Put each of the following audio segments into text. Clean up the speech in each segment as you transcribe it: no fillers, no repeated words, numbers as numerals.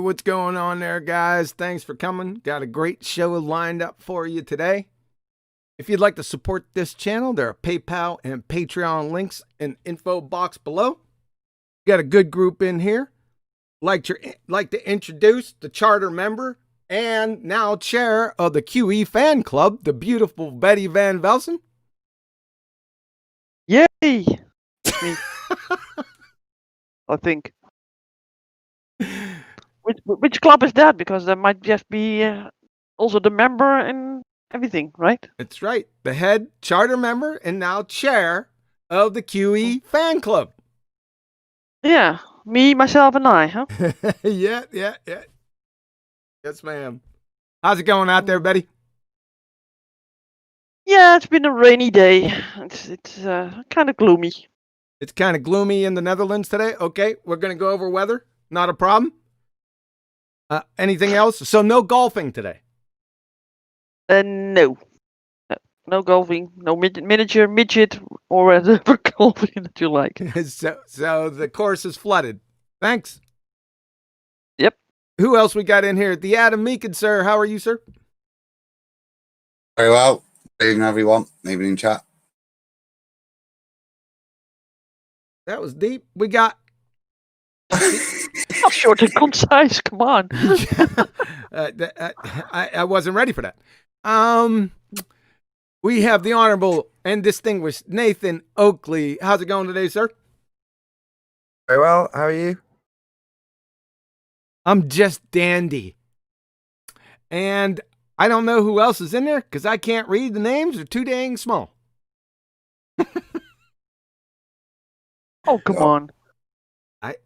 what's going on there, guys? Thanks for coming. Got a great show lined up for you today. If you'd like to support this channel, there are PayPal and Patreon links in the info box below. Got a good group in here. Like to introduce the charter member and now chair of the QE fan club, the beautiful Betty Van Velsen. Yay! Me. I think. Which club is that? Because there might just be also the member and everything, right? That's right. The head charter member and now chair of the QE fan club. Yeah, me, myself, and I, huh? Yeah. Yes, ma'am. How's it going out there, Betty? Yeah, it's been a rainy day. It's kind of gloomy. It's kind of gloomy in the Netherlands today. Okay, we're going to go over weather. Not a problem. Anything else? So no golfing today. No. No golfing, no miniature, midget, or whatever golfing that you like. So the course is flooded. Thanks. Yep. Who else we got in here? The Adam Meekin, sir. How are you, sir? Very well. Good evening, everyone. Evening chat. That was deep. We got... Not short and concise, come on. I wasn't ready for that. We have the Honorable and Distinguished Nathan Oakley. How's it going today, sir? Very well. How are you? I'm just dandy. And I don't know who else is in there because I can't read the names. They're too dang small. Oh, come on.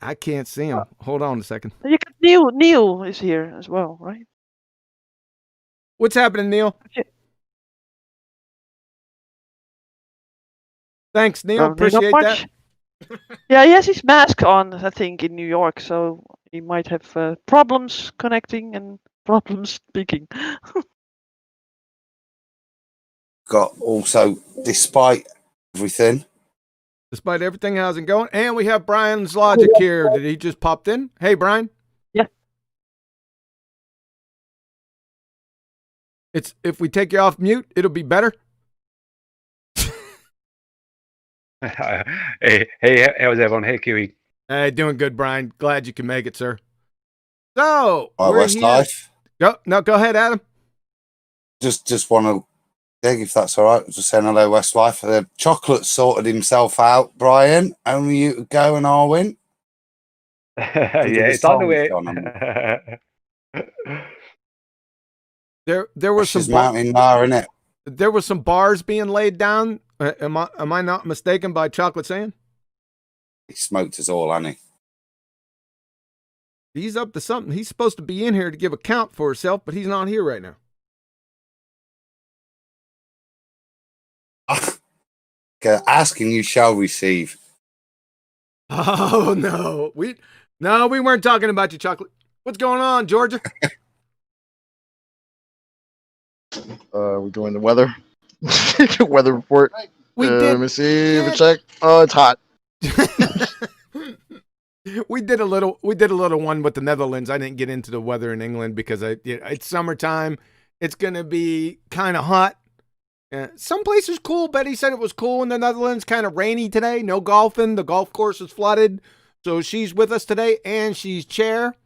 I can't see him. Hold on a second. You got Neil. Neil is here as well, right? What's happening, Neil? Thanks, Neil. Appreciate that. Yeah, he has his mask on, I think, in New York, so he might have problems connecting and problems speaking. Got also, despite everything. Despite everything, how's it going? And we have Brian's Logic here. Did he just popped in? Hey, Brian. Yeah. It's if we take you off mute, it'll be better. Hey, how's everyone? Hey, QE. Hey, doing good, Brian. Glad you can make it, sir. So, Westlife. Go ahead, Adam. Just want to dig if that's all right. Just saying hello, Westlife. The chocolate sorted himself out, Brian. Only you to go and I'll win. Yeah, it's on the way. There was some mountain bar in it. There were some bars being laid down. Am I not mistaken by Chocolate saying? He smoked us all, hasn't he? He's up to something. He's supposed to be in here to give account for himself, but he's not here right now. Okay, asking you shall receive. Oh no, we weren't talking about you, Chocolate. What's going on, Georgia? We're doing the weather. Weather report. Let me see if it check. Oh, it's hot. We did a little one with the Netherlands. I didn't get into the weather in England because it's summertime. It's gonna be kind of hot. Some places cool. Betty said it was cool in the Netherlands. Kind of rainy today. No golfing. The golf course is flooded. So she's with us today, and she's chair.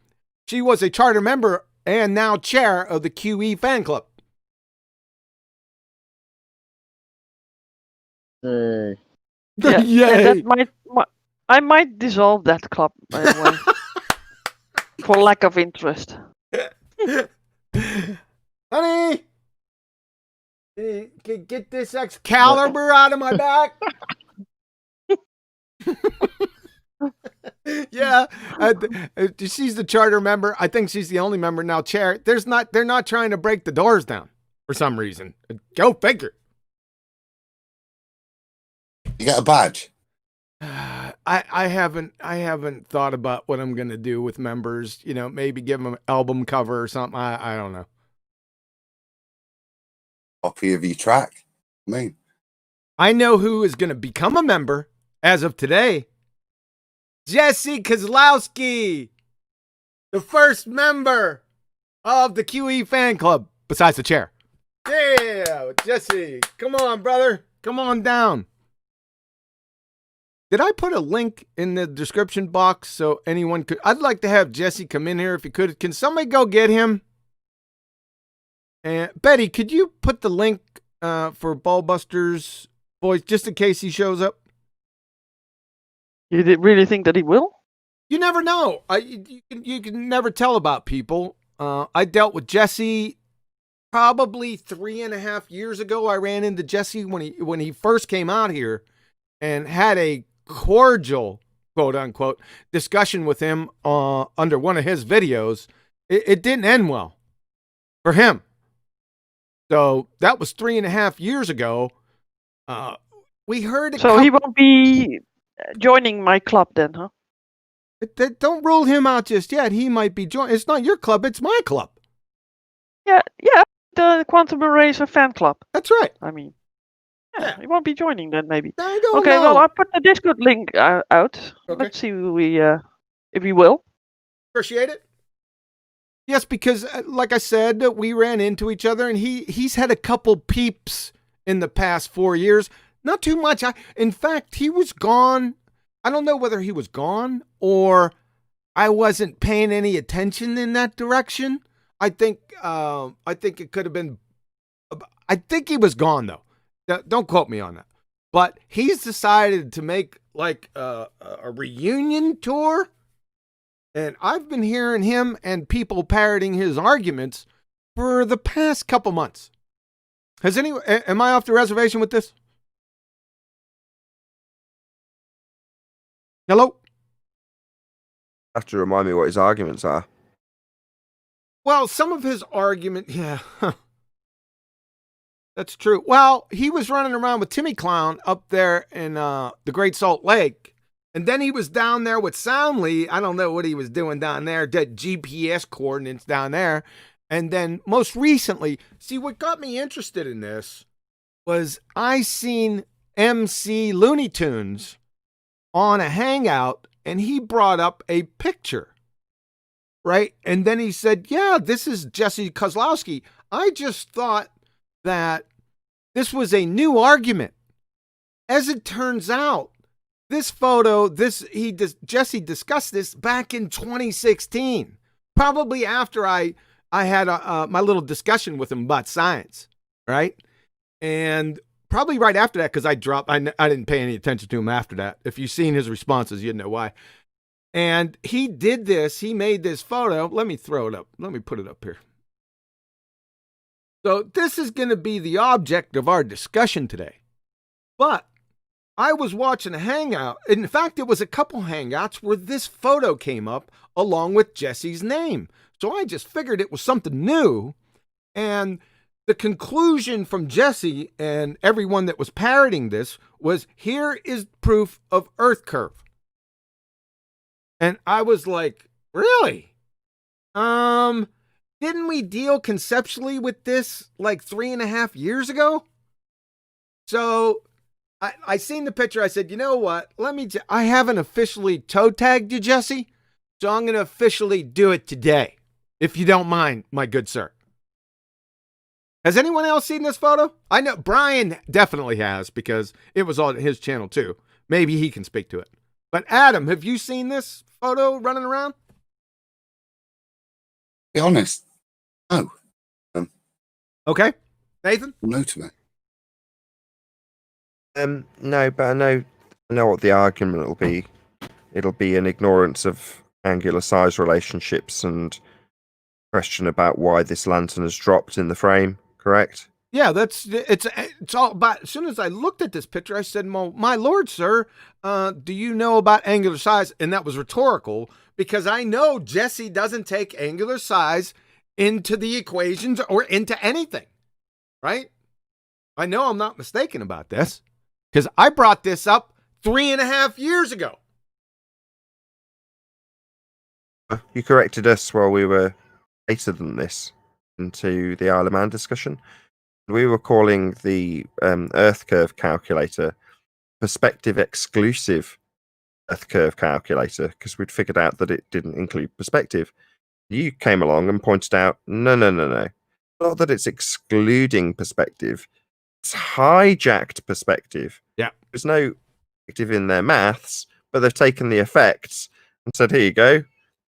She was a charter member and now chair of the QE fan club. Hey. Yeah, Yay. I might dissolve that club for lack of interest. Honey, get this Excalibur out of my back. Yeah, she's the charter member. I think she's the only member now. Chair. They're not trying to break the doors down for some reason. Go figure. You got a badge? I haven't thought about what I'm gonna do with members. You know, maybe give them an album cover or something. I don't know. Copy of your track. I know who is gonna become a member as of today. Jesse Kozlowski, the first member of the QE fan club, besides the chair. Yeah, Jesse. Come on, brother. Come on down. Did I put a link in the description box so anyone could? I'd like to have Jesse come in here if you could. Can somebody go get him? And Betty, could you put the link for Ballbuster's voice just in case he shows up? You really think that he will? You never know. You can never tell about people. I dealt with Jesse probably 3.5 years ago. I ran into Jesse when he first came out here and had a cordial, quote unquote, discussion with him under one of his videos. It didn't end well for him. So that was 3.5 years ago. We heard. So he won't be joining my club then, huh? Don't rule him out just yet. He might be joining. It's not your club. It's my club. Yeah. The Quantum Eraser fan club. That's right. I mean, yeah. He won't be joining then, maybe. I don't Okay, know. well, I put the Discord link out. Okay. Let's see if we will. Appreciate it. Yes, because like I said, we ran into each other, and he's had a couple peeps in the past 4 years. Not too much. In fact, he was gone. I don't know whether he was gone or I wasn't paying any attention in that direction. I think it could have been. I think he was gone though. Don't quote me on that. But he's decided to make like a reunion tour. And I've been hearing him and people parroting his arguments for the past couple months. Am I off the reservation with this? Hello? Have to remind me what his arguments are. Well, some of his argument, yeah. That's true. Well, he was running around with Timmy Clown up there in the Great Salt Lake. And then he was down there with Soundly. I don't know what he was doing down there. Did GPS coordinates down there. And then most recently, see, what got me interested in this was I seen MC Looney Tunes on a hangout, and he brought up a picture, right? And then he said, yeah, this is Jesse Kozlowski. I just thought that this was a new argument. As it turns out, this photo, Jesse discussed this back in 2016, probably after I had my little discussion with him about science, right? And probably right after that, because I didn't pay any attention to him after that. If you've seen his responses, you'd know why. And he did this. He made this photo. Let me throw it up. Let me put it up here. So this is going to be the object of our discussion today. But I was watching a hangout. In fact, it was a couple hangouts where this photo came up along with Jesse's name. So I just figured it was something new. And the conclusion from Jesse and everyone that was parroting this was, here is proof of Earth curve. And I was like, really? Didn't we deal conceptually with this like 3.5 years ago? So I seen the picture. I said, you know what? I haven't officially toe tagged you, Jesse. So I'm going to officially do it today. If you don't mind, my good sir. Has anyone else seen this photo? I know Brian definitely has, because it was on his channel too. Maybe he can speak to it. But Adam, have you seen this photo running around? Be honest. No. Okay. Nathan? No to me. No, but I know what the argument will be. It'll be an ignorance of angular size relationships and question about why this lantern has dropped in the frame. Correct? Yeah, it's all about. As soon as I looked at this picture, I said, well, my lord, sir, do you know about angular size? And that was rhetorical, because I know Jesse doesn't take angular size into the equations or into anything, right? I know I'm not mistaken about this, because I brought this up 3.5 years ago. You corrected us while we were later than this into the Isle of Man discussion. We were calling the Earth curve calculator perspective exclusive Earth curve calculator, because we'd figured out that it didn't include perspective. You came along and pointed out, no. Not that it's excluding perspective. It's hijacked perspective. Yeah. There's no perspective in their maths, but they've taken the effects and said, here you go. The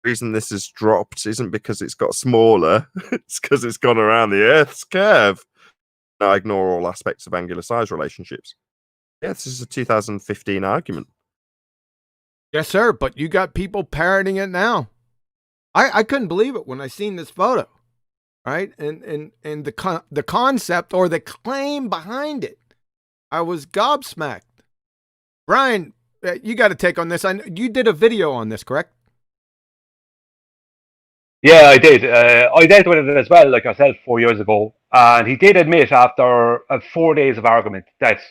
reason this is dropped isn't because it's got smaller. It's because it's gone around the Earth's curve. Now I ignore all aspects of angular size relationships. Yeah, this is a 2015 argument. Yes, sir. But you got people parroting it now. I couldn't believe it when I seen this photo, right? And the concept or the claim behind it, I was gobsmacked. Brian, you got to take on this. I know you did a video on this, correct? Yeah, I did. I dealt with it as well, like yourself, 4 years ago, and he did admit after 4 days of argument that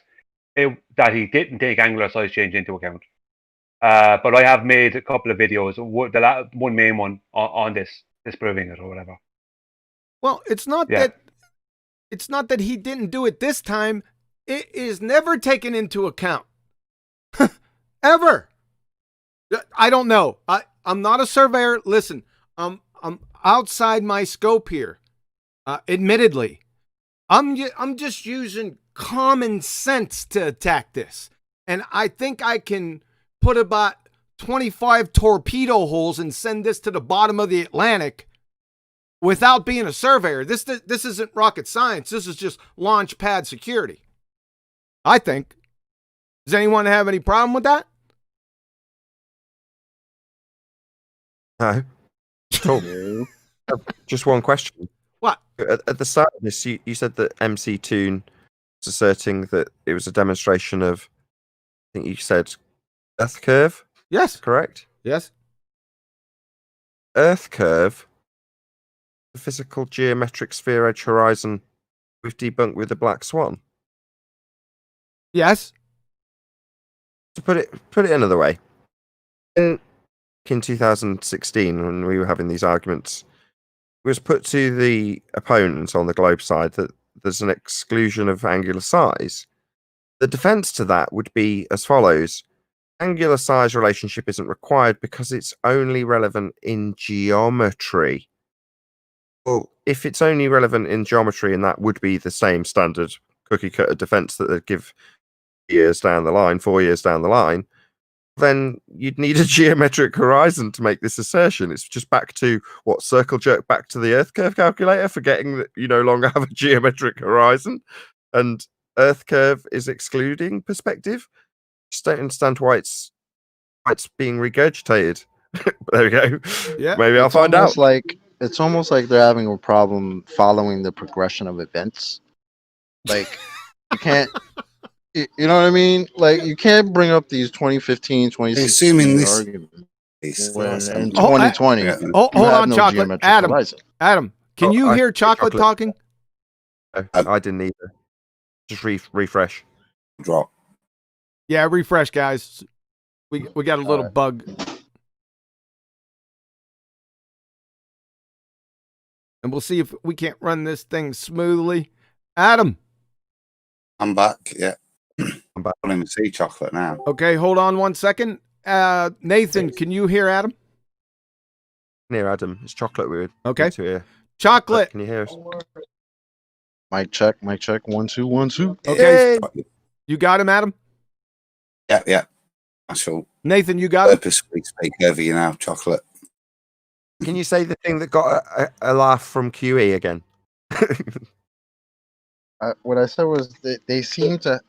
that he didn't take angular size change into account. But I have made a couple of videos, one main one on this disproving it or whatever. Well, it's not that he didn't do it this time. It is never taken into account. Ever. I don't know. I'm not a surveyor. Listen, I'm outside my scope here. Admittedly, I'm just using common sense to attack this. And I think I can put about 25 torpedo holes and send this to the bottom of the Atlantic without being a surveyor. This isn't rocket science. This is just launch pad security, I think. Does anyone have any problem with that? No. Cool. Just one question. What? At the start of this, you said that MC Toon was asserting that it was a demonstration of, I think you said, Earth curve? Yes. Correct? Yes. Earth curve, the physical geometric sphere edge horizon we've debunked with the black swan. Yes. To put it another way, in 2016, when we were having these arguments, it was put to the opponents on the globe side that there's an exclusion of angular size. The defense to that would be as follows. Angular size relationship isn't required because it's only relevant in geometry. Well, if it's only relevant in geometry, and that would be the same standard cookie cutter defense that they'd give 4 years down the line, then you'd need a geometric horizon to make this assertion. It's just back to circle jerk back to the Earth curve calculator, forgetting that you no longer have a geometric horizon, and Earth curve is excluding perspective. Just don't understand why it's being regurgitated. There we go. Yeah, maybe I'll find out. It's almost like they're having a problem following the progression of events. Like you can't. You know what I mean? Like, you can't bring up these 2015, 2016 Assuming this arguments when in 2020. Hold on, no Chocolate. Adam, can you hear Chocolate talking? I didn't either. Just refresh. Drop. Yeah, refresh, guys. We got a little bug. And we'll see if we can't run this thing smoothly. Adam. I'm back, yeah. I'm back. I don't even see Chocolate now. Okay, hold on 1 second. Nathan, can you hear Adam? Near Adam. It's Chocolate we would Okay. to hear. Chocolate. Can you hear us? Mic check. 1 2 1 2. Okay. You got him, Adam? Yeah. I shall Nathan, you got it? purposely speak over you now, Chocolate. Can you say the thing that got a laugh from QE again? What I said was they seem to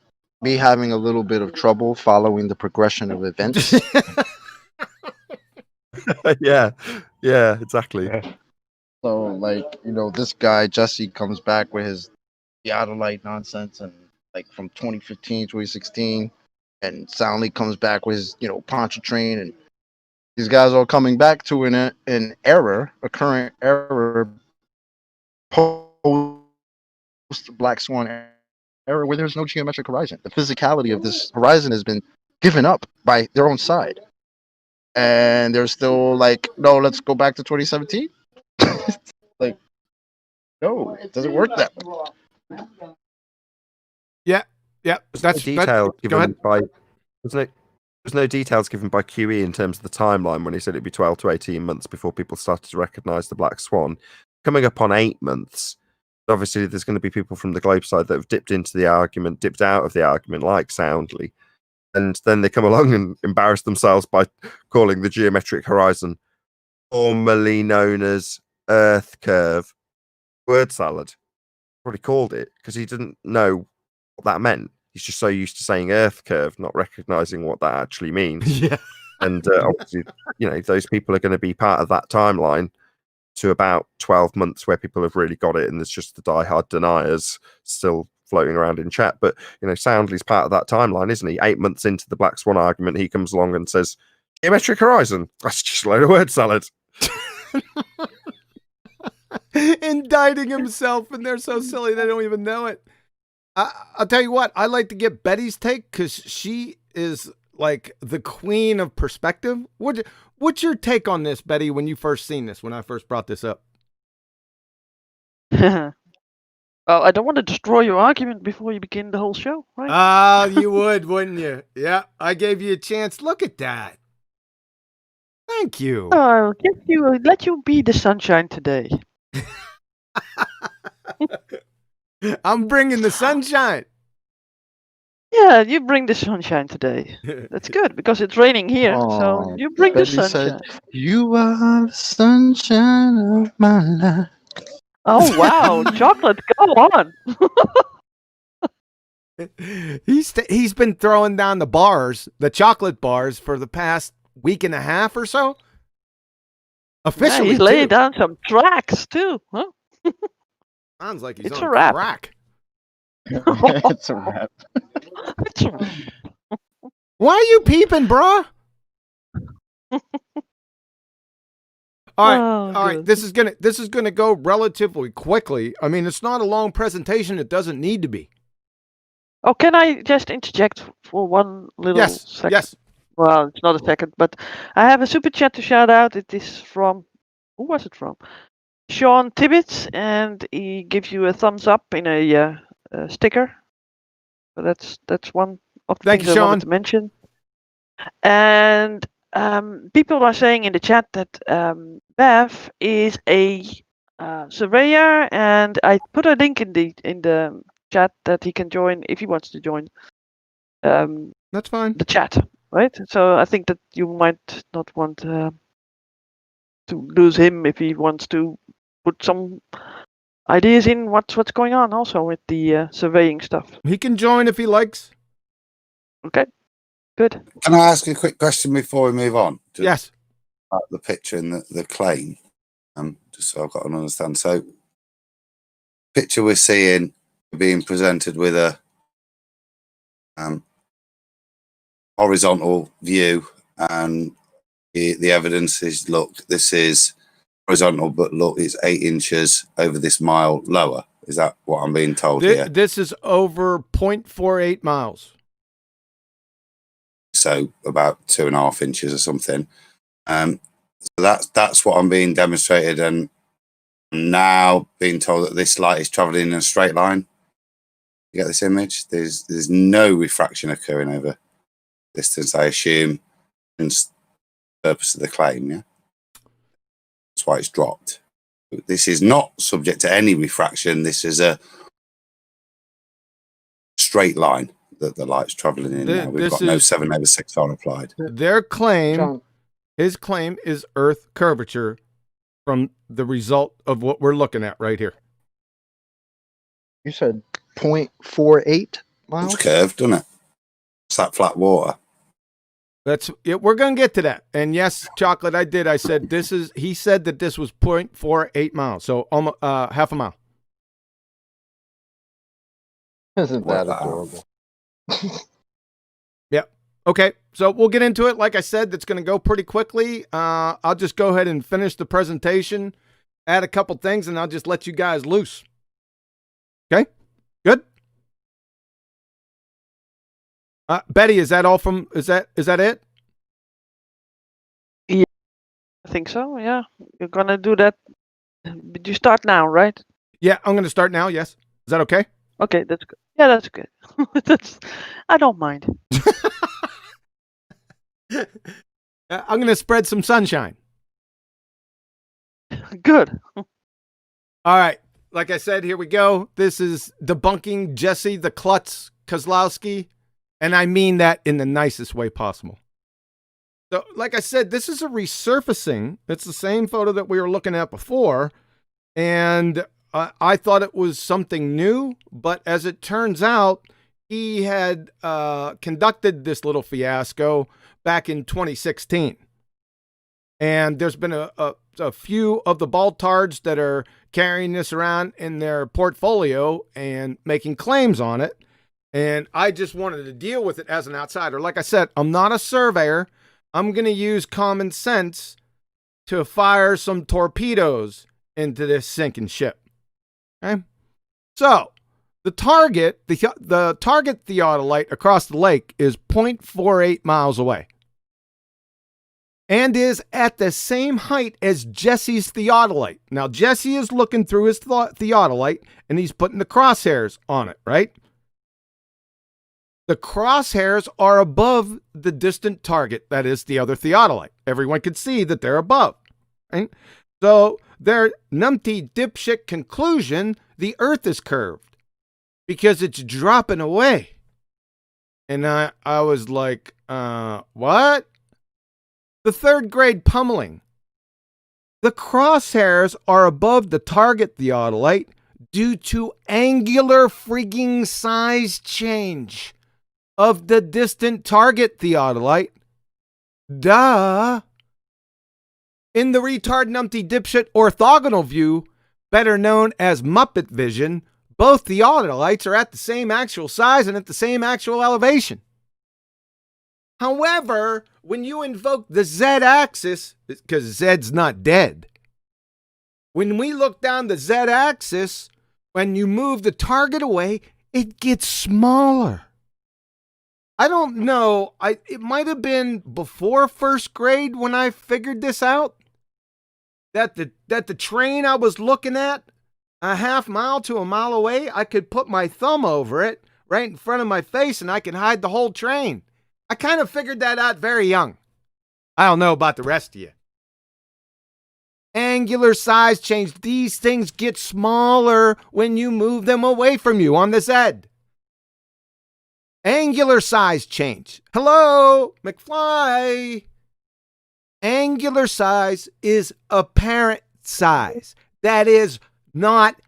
be having a little bit of trouble following the progression of events. yeah, exactly. So, like, this guy, Jesse, comes back with his theodolite nonsense, and like from 2015, 2016, and Soundly comes back with his, Pontchartrain, and these guys are coming back to an error, a current error, post Black Swan error, where there's no geometric horizon. The physicality of this horizon has been given up by their own side. And they're still like, no, let's go back to 2017. Like, no, it doesn't work that way. Yeah. That's detail go ahead. given by, wasn't it? There's no details given by QE in terms of the timeline when he said it'd be 12 to 18 months before people started to recognise the black swan. Coming up on 8 months, obviously there's going to be people from the Globe side that have dipped into the argument, dipped out of the argument, like Soundly. And then they come along and embarrass themselves by calling the geometric horizon, formerly known as Earth curve, word salad. What he called it, because he didn't know what that meant. He's just so used to saying Earth curve, not recognizing what that actually means. Yeah. And obviously, those people are going to be part of that timeline to about 12 months where people have really got it, and there's just the diehard deniers still floating around in chat. But, Soundly's part of that timeline, isn't he? 8 months into the Black Swan argument, he comes along and says, geometric horizon. That's just a load of word salad. Indicting himself, and they're so silly they don't even know it. I'll tell you what, I like to get Betty's take because she is like the queen of perspective. What's your take on this, Betty, when you first seen this, when I first brought this up? Well, I don't want to destroy your argument before you begin the whole show, right? Ah, you would, wouldn't you? Yeah, I gave you a chance. Look at that. Thank you. I'll let you be the sunshine today. I'm bringing the sunshine. Yeah, you bring the sunshine today. That's good because it's raining here, so Aw, you bring the Betty sunshine. said, "You are the sunshine of my life." Oh wow, chocolate, go on. He's been throwing down the chocolate bars, for the past week and a half or so. Officially, Yeah, he's laying down some tracks too. Huh? Sounds like he's It's on a wrap. crack. It's a wrap. It's a wrap. Why are you peeping, bruh? All right. Good. This is gonna go relatively quickly. I mean, it's not a long presentation. It doesn't need to be. Oh, can I just interject for one little second? Yes. Well, it's not a second, but I have a super chat to shout out. It is from, who was it from? Sean Tibbetts, and he gives you a thumbs up in a sticker. So that's one of the Thank things you, I wanted Sean. to mention. And people are saying in the chat that Bev is a surveyor, and I put a link in the chat that he can join if he wants to join. That's fine. The chat, right? So I think that you might not want to lose him if he wants to put some ideas in what's going on also with the surveying stuff. He can join if he likes. Okay, good. Can I ask a quick question before we move on? Just Yes. about the picture and the claim, just so I've got to understand. So, picture we're seeing being presented with a horizontal view, and the evidence is, look, this is horizontal, but look, it's 8 inches over this mile lower. Is that what I'm being told here? This is over 0.48 miles. So about 2.5 inches or something. So that's what I'm being demonstrated, and I'm now being told that this light is traveling in a straight line. You get this image? There's no refraction occurring over distance, I assume, in the purpose of the claim, yeah? That's why it's dropped. This is not subject to any refraction. This is a straight line that the light's traveling in now. We've got no 7/6 applied. Their claim, John, his claim is Earth curvature from the result of what we're looking at right here. you said 0.48 miles. It's curved, doesn't it? It's that flat water. That's it. We're gonna get to that. And yes, Chocolate, I did. I said this is. He said that this was 0.48 miles, so almost half a mile. Isn't that Wow. adorable? Yep. Okay, so we'll get into it. Like I said, that's going to go pretty quickly. I'll just go ahead and finish the presentation, add a couple things, and I'll just let you guys loose. Okay? Good? Betty, is that all from, is that it? I think so, yeah. You're gonna do that. But you start now, right? Yeah, I'm going to start now, yes. Is that okay? Okay, that's good. Yeah, that's good. I don't mind. I'm going to spread some sunshine. Good. All right. Like I said, here we go. This is debunking Jesse the Klutz Kozlowski. And I mean that in the nicest way possible. So, like I said, this is a resurfacing. It's the same photo that we were looking at before. And I thought it was something new. But as it turns out, he had conducted this little fiasco back in 2016. And there's been a few of the baltards that are carrying this around in their portfolio and making claims on it. And I just wanted to deal with it as an outsider. Like I said, I'm not a surveyor. I'm going to use common sense to fire some torpedoes into this sinking ship. Okay? So, the target theodolite across the lake is 0.48 miles away and is at the same height as Jesse's theodolite. Now, Jesse is looking through his theodolite and he's putting the crosshairs on it, right? The crosshairs are above the distant target, that is the other theodolite. Everyone can see that they're above, right? So, their numpty dipshit conclusion, the Earth is curved because it's dropping away. And I was like, what? The third grade pummeling. The crosshairs are above the target theodolite due to angular frigging size change of the distant target theodolite. Duh. In the retard numpty dipshit orthogonal view, better known as Muppet vision, both theodolites are at the same actual size and at the same actual elevation. However, when you invoke the z-axis, because Z's not dead, when we look down the z-axis, when you move the target away, it gets smaller. I don't know. It might have been before first grade when I figured this out. That the train I was looking at a half mile to a mile away, I could put my thumb over it right in front of my face and I can hide the whole train. I kind of figured that out very young. I don't know about the rest of you. Angular size change. These things get smaller when you move them away from you on the Z. Angular size change. Hello, McFly. Angular size is apparent size. That is not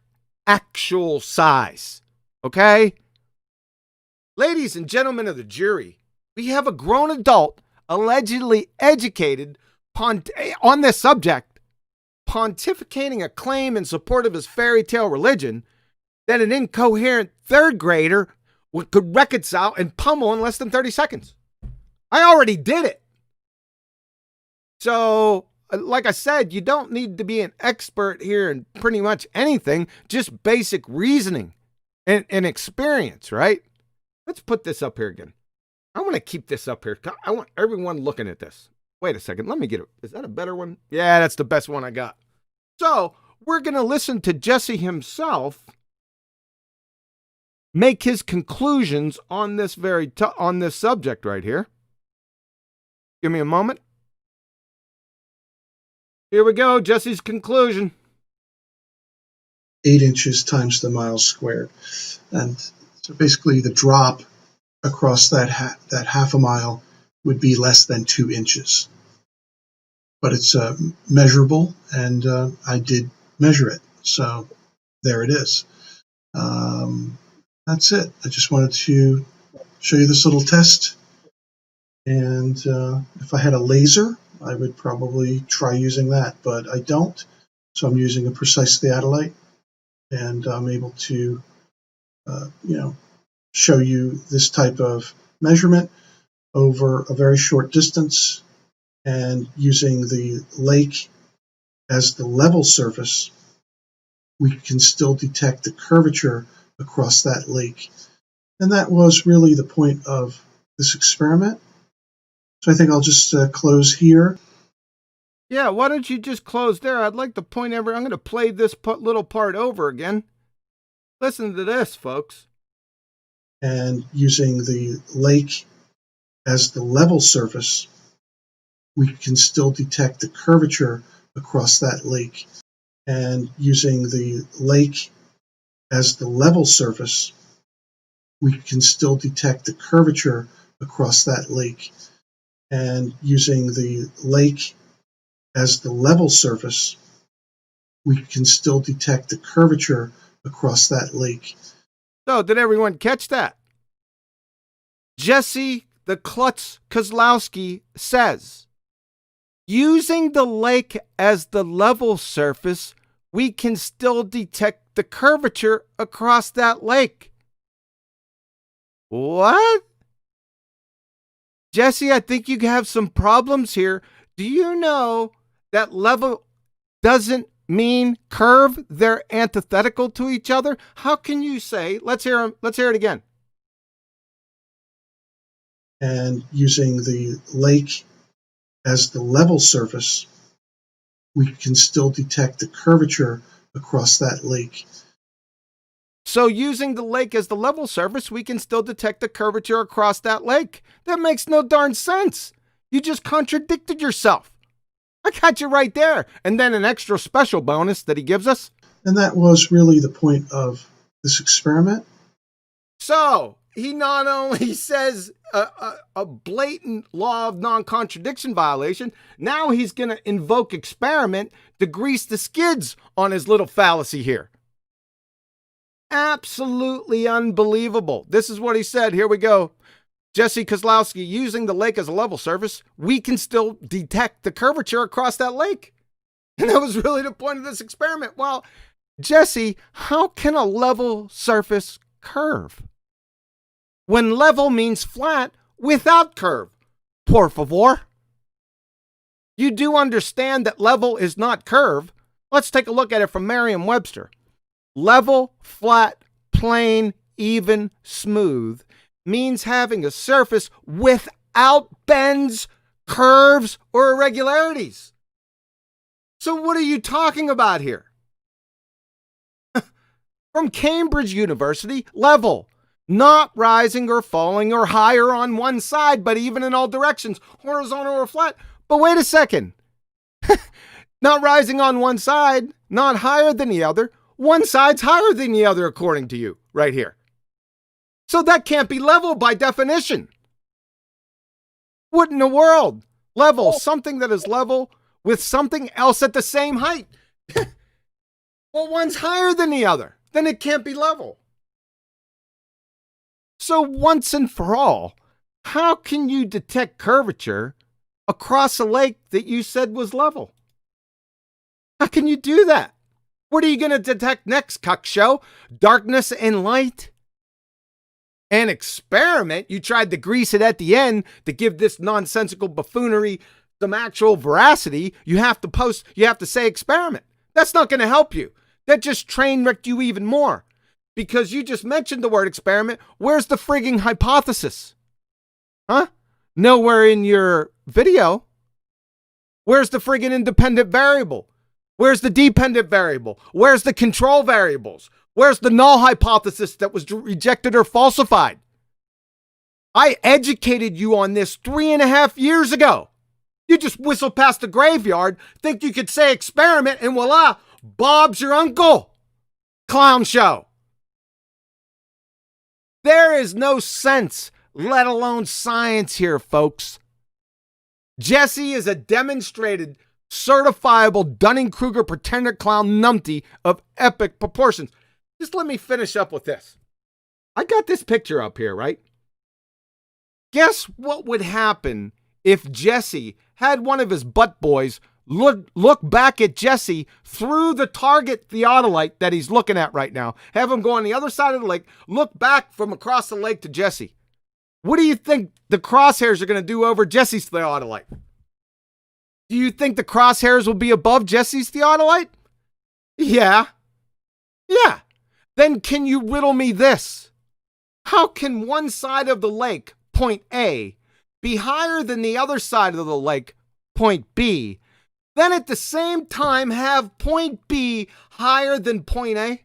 actual size. Okay? Ladies and gentlemen of the jury, we have a grown adult allegedly educated on this subject, pontificating a claim in support of his fairy tale religion that an incoherent third grader could reconcile and pummel in less than 30 seconds. I already did it. So, like I said, you don't need to be an expert here in pretty much anything, just basic reasoning and experience, right? Let's put this up here again. I want to keep this up here. I want everyone looking at this. Wait a second. Let me get it. Is that a better one? Yeah, that's the best one I got. So, we're going to listen to Jesse himself make his conclusions on this on this subject right here. Give me a moment. Here we go, Jesse's conclusion. 8 inches times the miles squared. And so basically the drop across that half a mile would be less than 2 inches. But it's measurable, and I did measure it. So there it is. That's it. I just wanted to show you this little test. And if I had a laser, I would probably try using that, but I don't. So I'm using a precise theodolite, and I'm able to, show you this type of measurement over a very short distance, and using the lake as the level surface, we can still detect the curvature across that lake. And that was really the point of this experiment. So I think I'll just close here. Yeah, why don't you just close there? I'd like to point I'm going to play this little part over again. Listen to this, folks. And using the lake as the level surface, we can still detect the curvature across that lake. And using the lake as the level surface, we can still detect the curvature across that lake. And using the lake as the level surface, we can still detect the curvature across that lake. So, did everyone catch that? Jesse the Klutz Kozlowski says, using the lake as the level surface, we can still detect the curvature across that lake. What? Jesse, I think you have some problems here. Do you know that level doesn't mean curve? They're antithetical to each other. How can you say, let's hear it again. And using the lake as the level surface, we can still detect the curvature across that lake. So using the lake as the level surface, we can still detect the curvature across that lake. That makes no darn sense. You just contradicted yourself. I got you right there. And then an extra special bonus that he gives us. And that was really the point of this experiment. So he not only says a blatant law of non-contradiction violation, now he's going to invoke experiment to grease the skids on his little fallacy here. Absolutely unbelievable. This is what he said. Here we go. Jesse Kozlowski, using the lake as a level surface, we can still detect the curvature across that lake. And that was really the point of this experiment. Well, Jesse, how can a level surface curve? When level means flat without curve. Por favor. You do understand that level is not curve. Let's take a look at it from Merriam-Webster. Level, flat, plane, even, smooth means having a surface without bends, curves, or irregularities. So what are you talking about here? From Cambridge University, level, not rising or falling or higher on one side, but even in all directions, horizontal or flat. But wait a second. Not rising on one side, not higher than the other. One side's higher than the other, according to you, right here. So that can't be level by definition. What in the world? Level, something that is level with something else at the same height. Well, one's higher than the other. Then it can't be level. So once and for all, how can you detect curvature across a lake that you said was level? How can you do that? What are you going to detect next, cuck show? Darkness and light? An experiment? You tried to grease it at the end to give this nonsensical buffoonery some actual veracity. You have to say experiment. That's not going to help you. That just train wrecked you even more. Because you just mentioned the word experiment. Where's the frigging hypothesis? Huh? Nowhere in your video. Where's the friggin' independent variable? Where's the dependent variable? Where's the control variables? Where's the null hypothesis that was rejected or falsified? I educated you on this 3.5 years ago. You just whistle past the graveyard, think you could say experiment, and voila, Bob's your uncle. Clown show. There is no sense, let alone science here, folks. Jesse is a demonstrated, certifiable Dunning-Kruger pretender clown numpty of epic proportions. Just let me finish up with this. I got this picture up here, right? Guess what would happen if Jesse had one of his butt boys look back at Jesse through the target theodolite that he's looking at right now. Have him go on the other side of the lake, look back from across the lake to Jesse. What do you think the crosshairs are going to do over Jesse's theodolite? Do you think the crosshairs will be above Jesse's theodolite? Yeah. Then can you riddle me this? How can one side of the lake, point A, be higher than the other side of the lake, point B, then at the same time have point B higher than point A?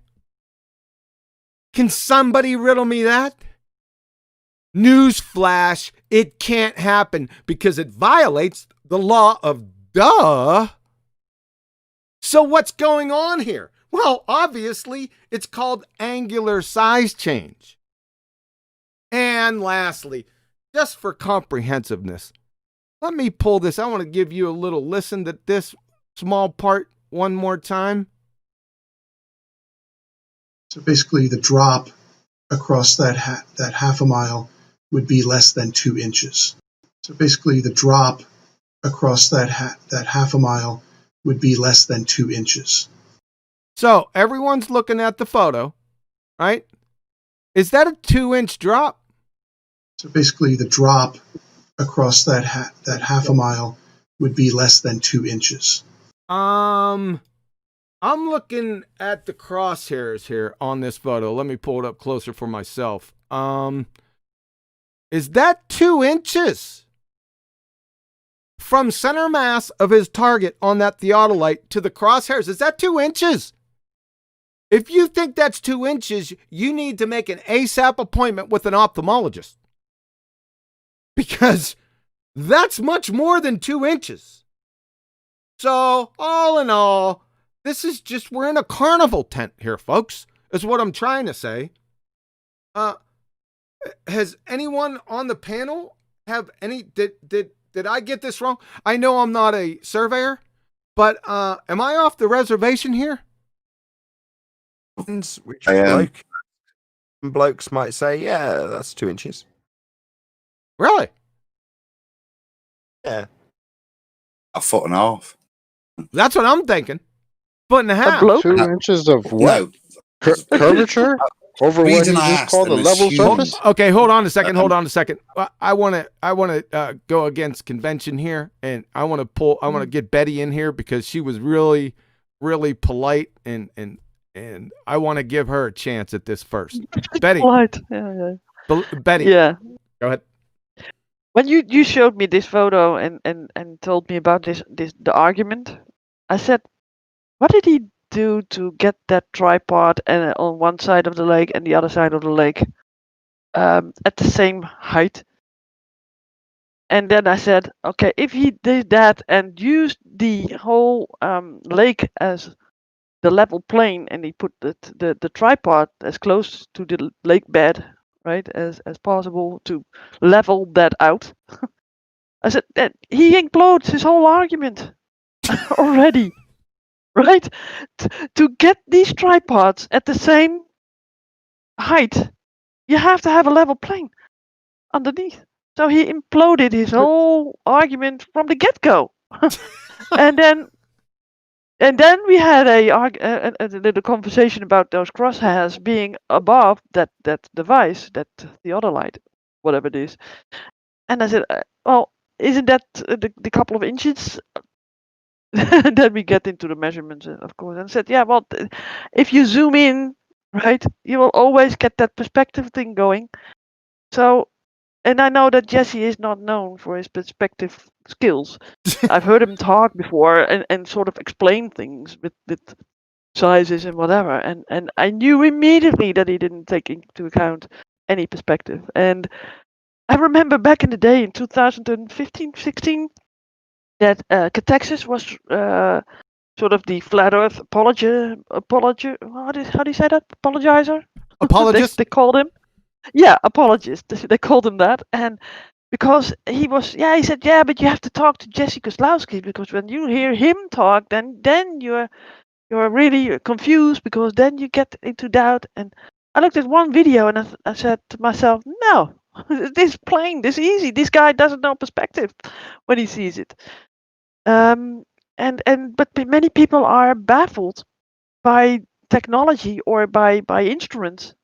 Can somebody riddle me that? Newsflash, it can't happen because it violates the law of duh. So what's going on here? Well, obviously, it's called angular size change. And lastly, just for comprehensiveness, let me pull this. I want to give you a little listen to this small part one more time. So basically, the drop across that half a mile would be less than 2 inches. So basically, the drop across that half a mile would be less than 2 inches. So everyone's looking at the photo, right? Is that a 2-inch drop? So basically, the drop across that half a mile would be less than 2 inches. I'm looking at the crosshairs here on this photo. Let me pull it up closer for myself. Is that 2 inches? From center mass of his target on that theodolite to the crosshairs, is that 2 inches? If you think that's 2 inches, you need to make an ASAP appointment with an ophthalmologist. Because that's much more than 2 inches. So, all in all, this is just, we're in a carnival tent here, folks, is what I'm trying to say. Has anyone on the panel have any, did I get this wrong? I know I'm not a surveyor, but am I off the reservation here? Which blokes might say, yeah, that's 2 inches. Really? Yeah. A foot and a half. That's what I'm thinking. Foot and a half. bloke? 2 inches of what? No. Curvature? Over what you Reason I just asked called the them level is human. surface? Okay, hold on a second. I want to go against convention here, and I want to get Betty in here because she was really, really polite, and I want to give her a chance at this first. Betty, Right. Yeah. Betty, Yeah. go ahead. When you showed me this photo and told me about the argument, I said, what did he do to get that tripod and on one side of the lake and the other side of the lake at the same height? And then I said, okay, if he did that and used the whole lake as the level plane, and he put the tripod as close to the lake bed, right, as possible to level that out. I said that he implodes his whole argument already, right? To get these tripods at the same height, you have to have a level plane underneath. So he imploded his whole argument from the get-go, and then we had a little conversation about those crosshairs being above that device, that theodolite, whatever it is. And I said, well, isn't that the couple of inches? Then we get into the measurements, of course, and said, yeah, well, if you zoom in, right, you will always get that perspective thing going. So, and I know that Jesse is not known for his perspective skills. I've heard him talk before and sort of explain things with sizes and whatever, and I knew immediately that he didn't take into account any perspective. And I remember back in the day in 2015, 16, that Catexis was sort of the flat Earth how do you say that? Apologizer? Apologist? they called him. Yeah, apologist. They called him that, and because he said, yeah, but you have to talk to Jesse Kozlowski, because when you hear him talk, then you're really confused, because then you get into doubt. And I looked at one video and I said to myself, no, this is plain, this is easy. This guy doesn't know perspective when he sees it. But many people are baffled by technology or by instruments,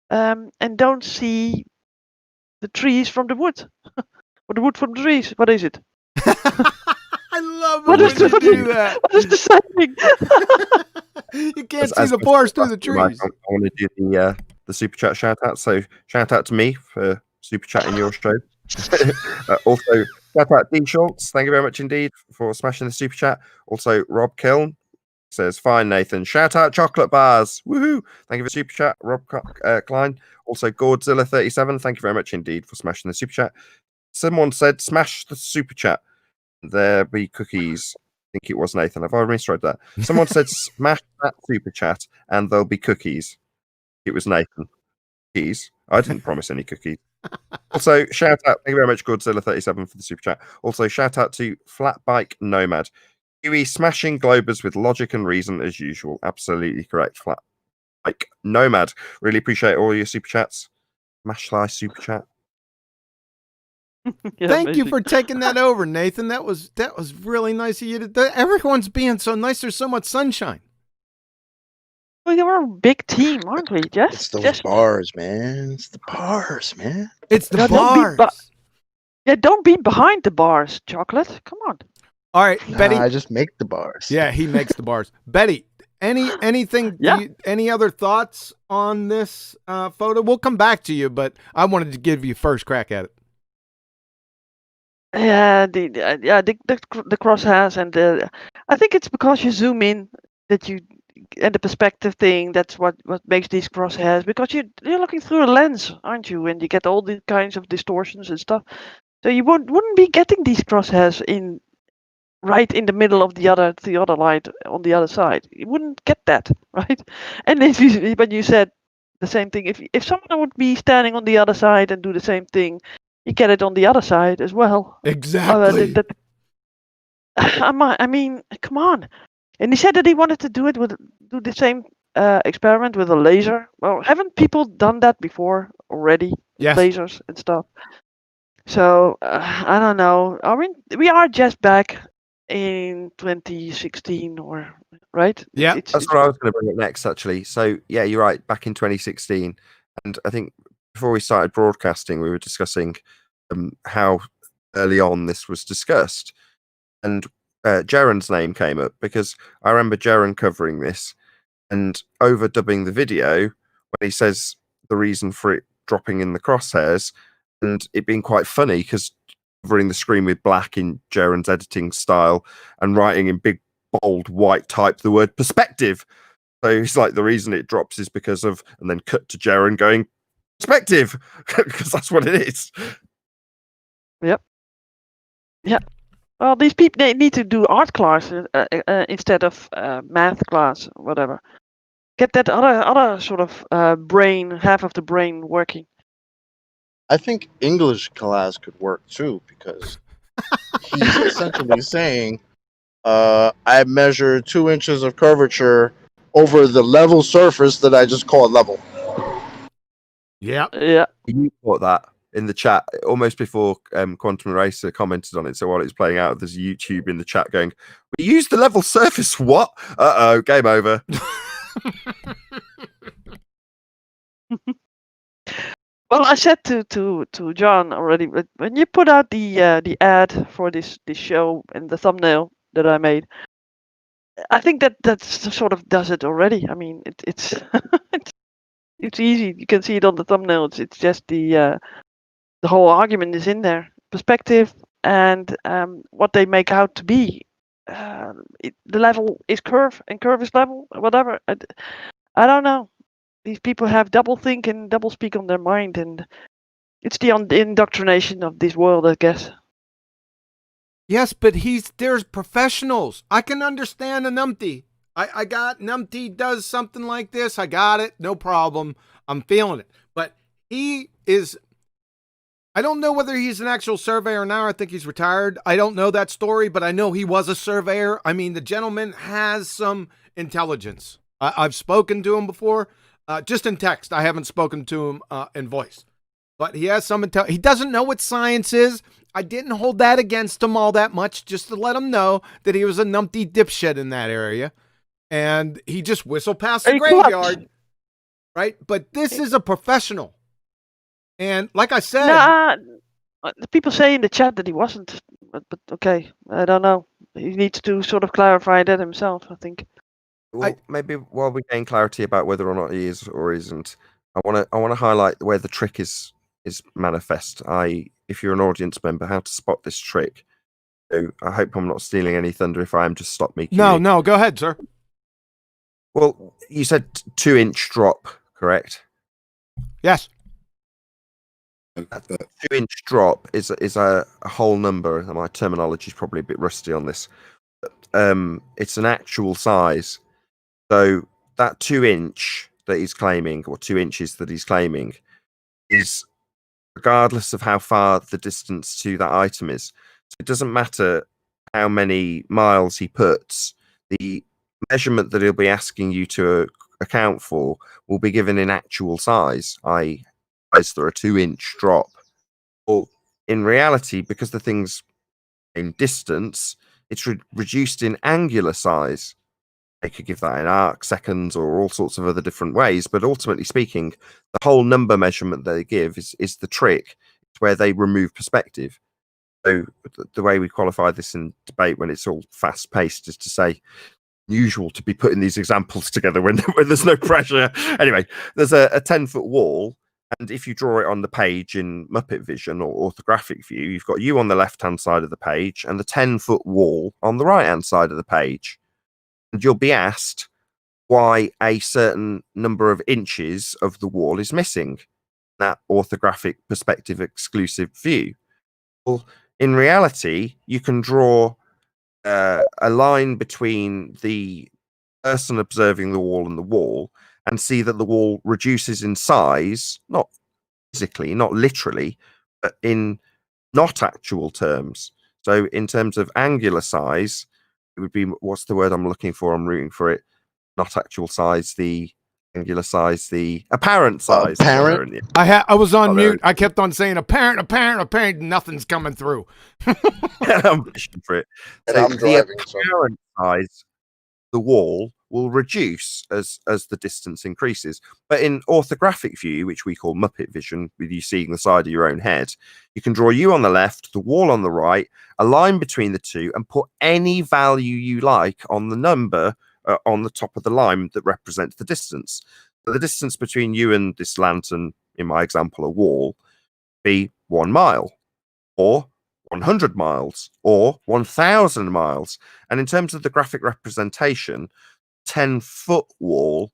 and don't see the trees from the wood, or the wood from the trees. What is it? I love it What when is you the do that. What is the saying? You can't see the forest through the trees. I want to do the super chat shout out. So shout out to me for super chatting your show. Also, shout out D Schultz. Thank you very much indeed for smashing the super chat. Also, Rob Kiln says, fine, Nathan. Shout out chocolate bars. Woohoo. Thank you for the super chat, Rob Klein. Also, Godzilla37. Thank you very much indeed for smashing the super chat. Someone said, smash the super chat. there be cookies. I think it was Nathan. Have I misread that? Someone said smash that super chat and there'll be cookies. It was Nathan. Cookies. I didn't promise any cookies. Also, shout out, thank you very much, Godzilla37 for the super chat. Also, shout out to Flatbike Nomad. Huey smashing Globers with logic and reason as usual. Absolutely correct, Flatbike Nomad. Really appreciate all your super chats. Mashlai super chat. Yeah, Thank you amazing. for taking that over, Nathan. That was really nice of you. Everyone's being so nice. There's so much sunshine. Well, we're a big team, aren't we? It's those bars, man. It's the bars, man. It's the No, bars. don't be behind the bars, Chocolate. Come on. All right, Betty. I just make the bars. Yeah, he makes the bars. Betty, anything? Yeah. Any other thoughts on this photo? We'll come back to you, but I wanted to give you first crack at it. Yeah, the crosshairs and I think it's because you zoom in that you and the perspective thing. That's what makes these crosshairs, because you're looking through a lens, aren't you? And you get all these kinds of distortions and stuff. So you wouldn't be getting these crosshairs right in the middle of the other light on the other side. You wouldn't get that, right? And when you said the same thing, if someone would be standing on the other side and do the same thing, you get it on the other side as well. Exactly. I mean, come on. And he said that he wanted to do the same experiment with a laser. Well, haven't people done that before already? Yes. Lasers and stuff. So I don't know. We are just back in 2016, right? Yeah. That's what I was going to bring up next, actually. So, yeah, you're right. Back in 2016. And I think before we started broadcasting, we were discussing how early on this was discussed. And Jaren's name came up because I remember Jaren covering this and overdubbing the video when he says the reason for it dropping in the crosshairs and it being quite funny because covering the screen with black in Jaren's editing style and writing in big, bold, white type the word perspective. So it's like the reason it drops is because of, and then cut to Jaren going, perspective, because that's what it is. Yep. Yeah. Well, these people, they need to do art class instead of math class, whatever. Get that other sort of brain, half of the brain working. I think English class could work too, because he's essentially saying, I measure 2 inches of curvature over the level surface that I just call level. Yeah. Yeah. You caught that in the chat almost before Quantum Racer commented on it. So while it was playing out, there's YouTube in the chat going, "We used the level surface. What? Uh-oh, game over." Well, I said to John already, but when you put out the ad for this show and the thumbnail that I made, I think that sort of does it already. I mean, it's it's easy. You can see it on the thumbnail. It's just the whole argument is in there. Perspective and what they make out to be. The level is curve and curve is level. Whatever. I don't know. These people have double think and double speak on their mind, and it's the indoctrination of this world, I guess. Yes, but there's professionals. I can understand a numpty. I got numpty does something like this. I got it. No problem. I'm feeling it. But he is, I don't know whether he's an actual surveyor now. I think he's retired. I don't know that story, but I know he was a surveyor. I mean, the gentleman has some intelligence. I've spoken to him before, just in text. I haven't spoken to him in voice. But he has some intelligence. He doesn't know what science is. I didn't hold that against him all that much, just to let him know that he was a numpty dipshit in that area. And he just whistled past the graveyard. Right? But this is a professional. And like I said... the people say in the chat that he wasn't. But okay, I don't know. He needs to sort of clarify that himself, I think. Well, maybe while we gain clarity about whether or not he is or isn't, I want to highlight where the trick is manifest. If you're an audience member, how to spot this trick. So I hope I'm not stealing any thunder. If I am, just stop me. No, go ahead, sir. Well, you said 2-inch drop, correct? Yes. But 2-inch drop is a whole number. My terminology is probably a bit rusty on this. It's an actual size. So that 2-inch that he's claiming, or 2 inches that he's claiming, is regardless of how far the distance to that item is. So it doesn't matter how many miles he puts. The measurement that he'll be asking you to account for will be given in actual size, i.e., is there a 2-inch drop? Well, in reality, because the thing's in distance, it's reduced in angular size. They could give that in arc seconds or all sorts of other different ways, but ultimately speaking, the whole number measurement they give is the trick. It's where they remove perspective. So the way we qualify this in debate when it's all fast paced is to say usual to be putting these examples together when there's no pressure. Anyway, there's a 10-foot wall. And if you draw it on the page in Muppet Vision or orthographic view, you've got you on the left-hand side of the page and the 10-foot wall on the right-hand side of the page. And you'll be asked why a certain number of inches of the wall is missing. That orthographic perspective exclusive view. Well, in reality, you can draw a line between the person observing the wall and the wall and see that the wall reduces in size, not physically, not literally, but in not actual terms. So in terms of angular size, it would be, what's the word I'm looking for? I'm rooting for it. Not actual size, the angular size, the apparent size. Apparent? I was on Oh, mute. I kept on saying apparent. Nothing's coming through. I'm pushing for it. And So I'm driving, so apparent size, the wall will reduce as the distance increases. But in orthographic view, which we call Muppet Vision, with you seeing the side of your own head, you can draw you on the left, the wall on the right, a line between the two, and put any value you like on the number on the top of the line that represents the distance. So the distance between you and this lantern, in my example, a wall, be 1 mile, or 100 miles, or 1,000 miles. And in terms of the graphic representation, 10-foot wall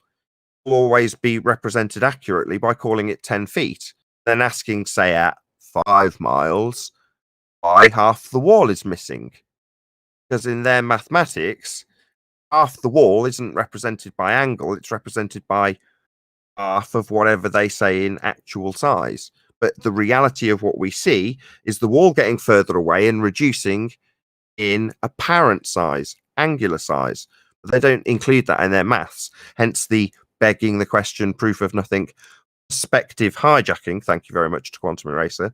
will always be represented accurately by calling it 10 feet. Then asking, say, at 5 miles, why half the wall is missing. Because in their mathematics, half the wall isn't represented by angle, it's represented by half of whatever they say in actual size. But the reality of what we see is the wall getting further away and reducing in apparent size, angular size. But they don't include that in their maths. Hence the begging the question, proof of nothing, perspective hijacking, thank you very much to Quantum Eraser,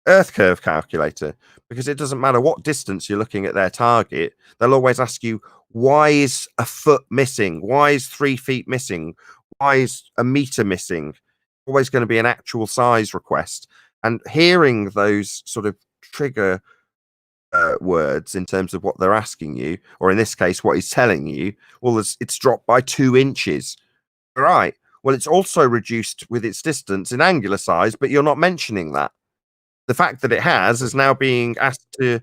Earth curve calculator. Because it doesn't matter what distance you're looking at their target, they'll always ask you, why is a foot missing? Why is 3 feet missing? Why is a meter missing? Always going to be an actual size request. And hearing those sort of trigger words in terms of what they're asking you, or in this case, what he's telling you, well, it's dropped by 2 inches. All right. Well, it's also reduced with its distance in angular size, but you're not mentioning that. The fact that it has is now being asked to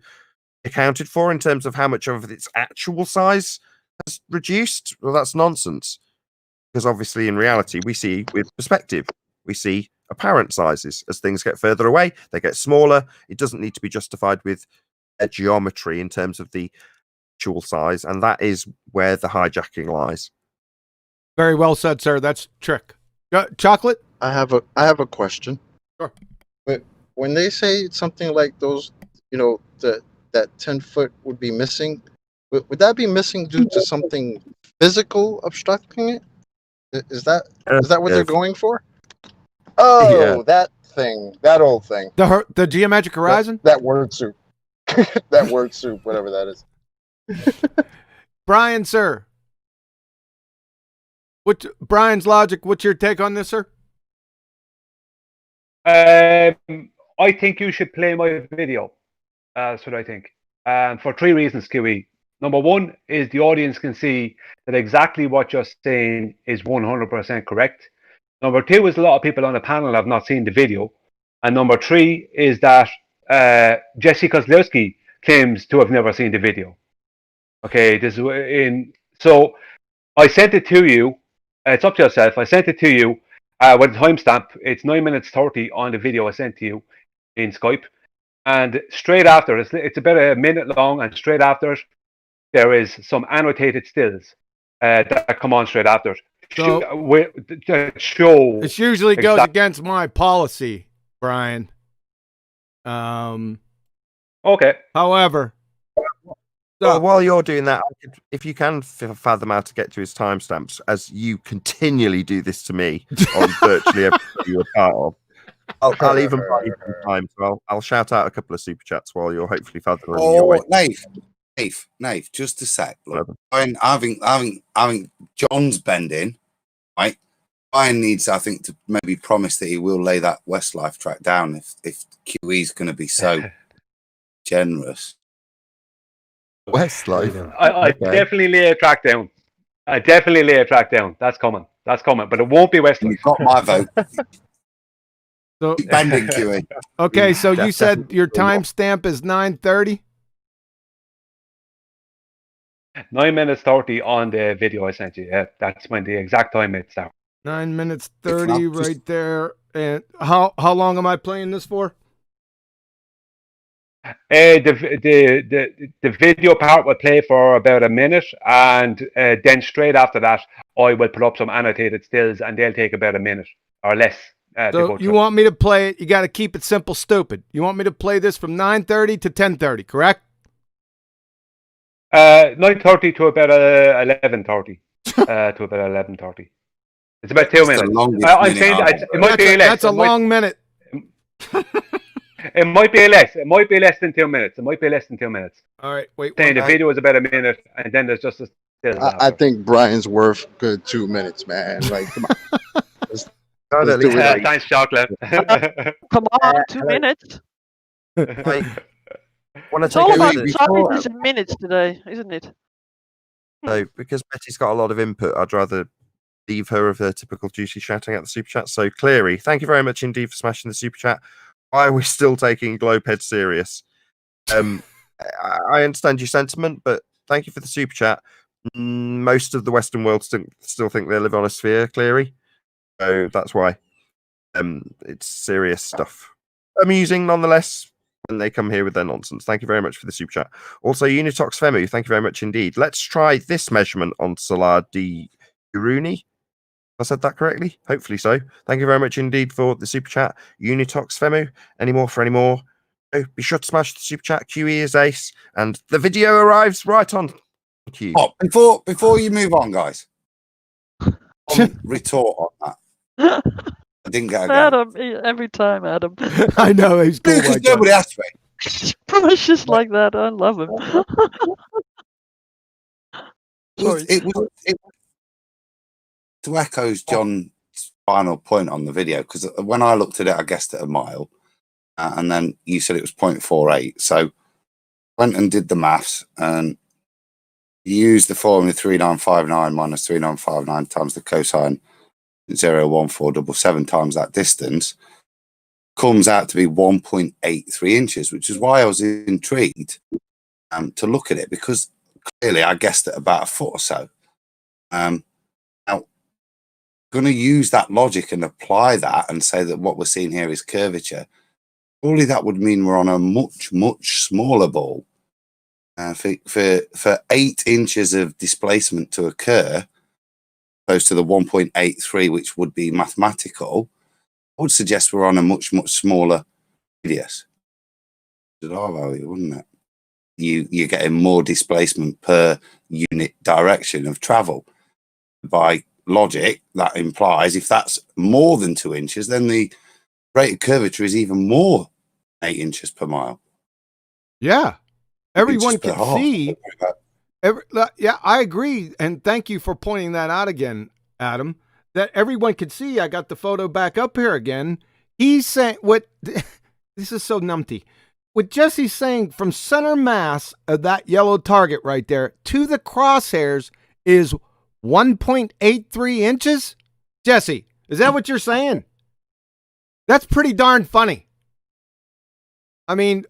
accounted for in terms of how much of its actual size has reduced. Well, that's nonsense. Because obviously, in reality, we see with perspective, we see apparent sizes. As things get further away, they get smaller. It doesn't need to be justified with a geometry in terms of the actual size, and that is where the hijacking lies. Very well said, sir. That's trick. Chocolate? I have a question. Sure. But when they say something like those, that 10-foot would be missing, would that be missing due to something physical obstructing it? Is that what they're going for? Oh, Yeah. that thing, that old thing. The geometric horizon? That word soup. That word soup, whatever that is. Brian, sir. Brian's logic, what's your take on this, sir? I think you should play my video. That's what I think. For 3 reasons, Kiwi. Number 1 is the audience can see that exactly what you're saying is 100% correct. Number 2 is a lot of people on the panel have not seen the video. And number 3 is that Jesse Kozlowski claims to have never seen the video. Okay, this is so I sent it to you. It's up to yourself. I sent it to you, with the timestamp, it's 9 minutes 30 on the video I sent to you in Skype. And straight after, it's about a minute long, and straight after it, there is some annotated stills that come on straight after it. So- To show This usually goes exact- against my policy, Brian. Okay. However, Well, while you're doing that, if you can fathom how to get to his timestamps, as you continually do this to me on virtually everything you're part of, I'll even buy you some time. So I'll shout out a couple of super chats while you're hopefully fathoming your way. Nave, just a sec. Look, having John's bending, right? Brian needs, I think, to maybe promise that he will lay that Westlife track down if QE's going to be so generous. Westlife. I definitely lay a track down. That's coming. But it won't be Westlife. You've got my vote. so Keep bending, QE. okay, so you That's said definitely your cool. timestamp is 9:30. 9 minutes 30 on the video I sent you. Yeah, that's when the exact time it's out. 9 minutes If 30 not, just- right there. And how long am I playing this for? The video part will play for about a minute, and then straight after that, I will put up some annotated stills, and they'll take about a minute or less. To So go you through. want me to play it? You got to keep it simple, stupid. You want me to play this from 9:30 to 10:30, correct? 9:30 to about 11:30. To about 11:30. It's about 2 It's the minutes. longest I'm minute saying I've it might be less. That's a long minute. It might be less. It might be less than 2 minutes. All right, wait. Saying the one- video is about a minute, and then there's just a still. I think Brian's worth good 2 minutes, man. Like, come on. I'd Let's at do least it. like- Thanks, chocolate. Come on, 2 minutes. like, want to It's take all over about this, sizes and minutes today, isn't it? so because Betty's got a lot of input, I'd rather leave her of her typical juicy shouting at the super chat. So Cleary, thank you very much indeed for smashing the super chat. Why are we still taking Globhead serious? I understand your sentiment, but thank you for the super chat. Most of the Western world still think they live on a sphere, Cleary. So that's why. It's serious stuff. Amusing nonetheless when they come here with their nonsense. Thank you very much for the super chat. Also, Unitox Femu, thank you very much indeed. Let's try this measurement on Salar di Uyuni. I said that correctly? Hopefully so. Thank you very much indeed for the super chat. Unitox Femu. Any more for any more? Oh, be sure to smash the super chat. QE is ace. And the video arrives right on cue. Oh, before you move on, guys, retort on that. I didn't get a go. Adam, every time, Adam. I know he's cool Because like that. nobody asked me. Precious like that. I love him. Sorry. It was to echo John's final point on the video, because when I looked at it, I guessed it a mile, and then you said it was 0.48. So went and did the maths and used the formula 3959 minus 3959 times the cosine 0.1477 times that distance, comes out to be 1.83 inches, which is why I was intrigued to look at it, because clearly I guessed it about a foot or so. Now, going to use that logic and apply that and say that what we're seeing here is curvature. Surely that would mean we're on a much, much smaller ball. For 8 inches of displacement to occur, opposed to the 1.83, which would be mathematical, I would suggest we're on a much, much smaller radius. It's R value, wouldn't it? You're getting more displacement per unit direction of travel. By logic, that implies if that's more than 2 inches, then the rate of curvature is even more 8 inches per mile. Yeah. Everyone Inches per can half. see. Yeah, I agree. And thank you for pointing that out again, Adam. That everyone could see. I got the photo back up here again. He's saying what this is so numpty. What Jesse's saying, from center mass of that yellow target right there to the crosshairs is 1.83 inches. Jesse, is that what you're saying? That's pretty darn funny. I mean,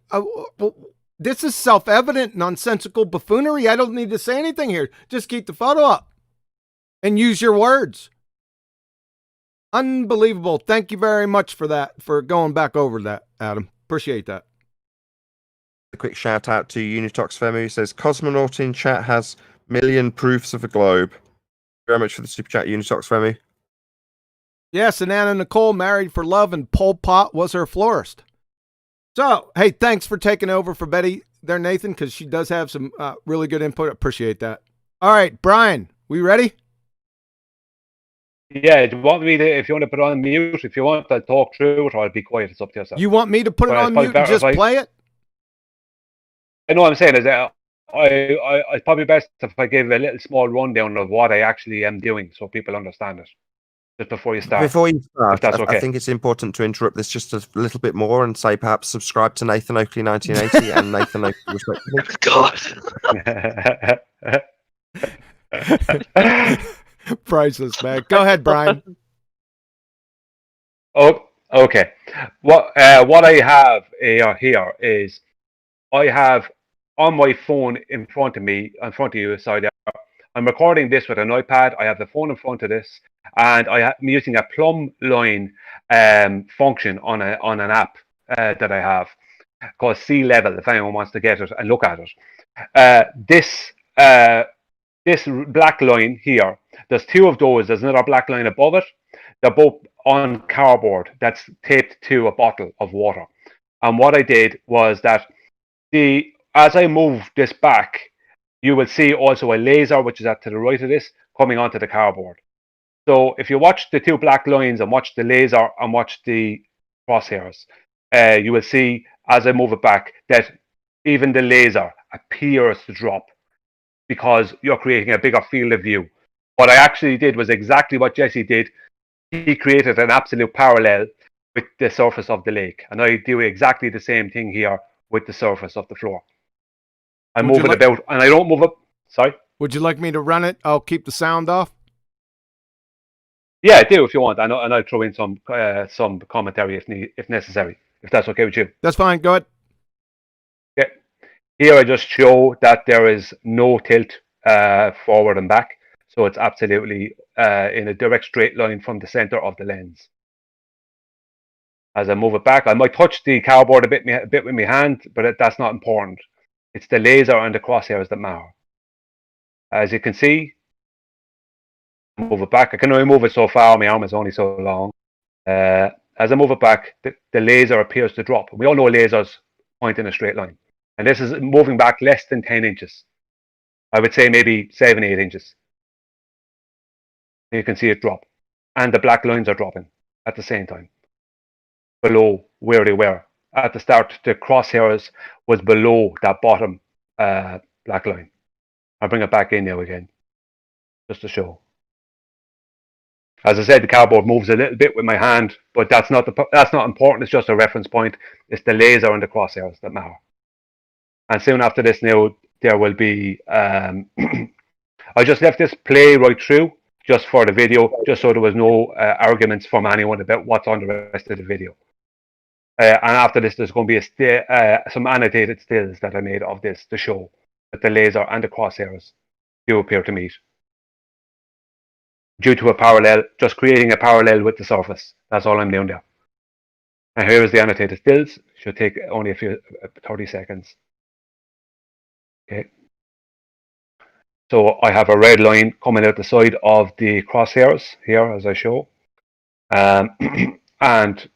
this is self-evident, nonsensical buffoonery. I don't need to say anything here. Just keep the photo up and use your words. Unbelievable. Thank you very much for that, for going back over that, Adam. Appreciate that. A quick shout out to Unitox Femu, who says Cosmonaut in chat has million proofs of a globe. Thank you very much for the super chat, Unitox Femu. Yes, and Anna Nicole married for love, and Pol Pot was her florist. So, hey, thanks for taking over for Betty there, Nathan, because she does have some really good input. Appreciate that. All right, Brian, we ready? Yeah, do you want me to, if you want to put on mute, if you want to talk through it, or I'll be quiet, it's up to yourself. You want me to put it Well, on it's mute and just play it? I know what I'm saying is that it's probably best if I give a little small rundown of what I actually am doing so people understand it. Just before you start. Before you start, if that's okay. I think it's important to interrupt this just a little bit more and say perhaps subscribe to Nathan Oakley 1980 and Nathan Oakley God. Priceless, man. Go ahead, Brian. Oh, okay. What I have here is I have on my phone in front of me, in front of you, sorry, I'm recording this with an iPad. I have the phone in front of this, and I'm using a plumb line function on an app that I have called Sea Level. If anyone wants to get it and look at it, this black line here, there's two of those. There's another black line above it. They're both on cardboard that's taped to a bottle of water. And what I did was that as I move this back, you will see also a laser, which is to the right of this, coming onto the cardboard. So if you watch the two black lines and watch the laser and watch the crosshairs, you will see as I move it back that even the laser appears to drop because you're creating a bigger field of view. What I actually did was exactly what Jesse did. He created an absolute parallel with the surface of the lake. And I do exactly the same thing here with the surface of the floor. I move it about, and I don't move it. Sorry? Would you like me to run it? I'll keep the sound off. Yeah, do if you want. And I'll throw in some commentary if necessary, if that's okay with you. That's fine. Go ahead. Okay. Here I just show that there is no tilt forward and back. So it's absolutely in a direct straight line from the center of the lens. As I move it back, I might touch the cardboard a bit with my hand, but that's not important. It's the laser and the crosshairs that matter. As you can see, move it back. I can only move it so far. My arm is only so long. As I move it back, the laser appears to drop. We all know lasers point in a straight line. And this is moving back less than 10 inches. I would say maybe 7, 8 inches. You can see it drop. And the black lines are dropping at the same time, below where they were. At the start, the crosshairs was below that bottom black line. I'll bring it back in now again, just to show. As I said, the cardboard moves a little bit with my hand, but that's not important. It's just a reference point. It's the laser and the crosshairs that matter. And soon after this now, there will be... I just left this play right through, just for the video, just so there was no arguments from anyone about what's on the rest of the video. And after this, there's going to be some annotated stills that I made of this to show that the laser and the crosshairs do appear to meet. Due to a parallel, just creating a parallel with the surface. That's all I'm doing there. And here is the annotated stills. Should take only 30 seconds. Okay. So I have a red line coming out the side of the crosshairs here, as I show. And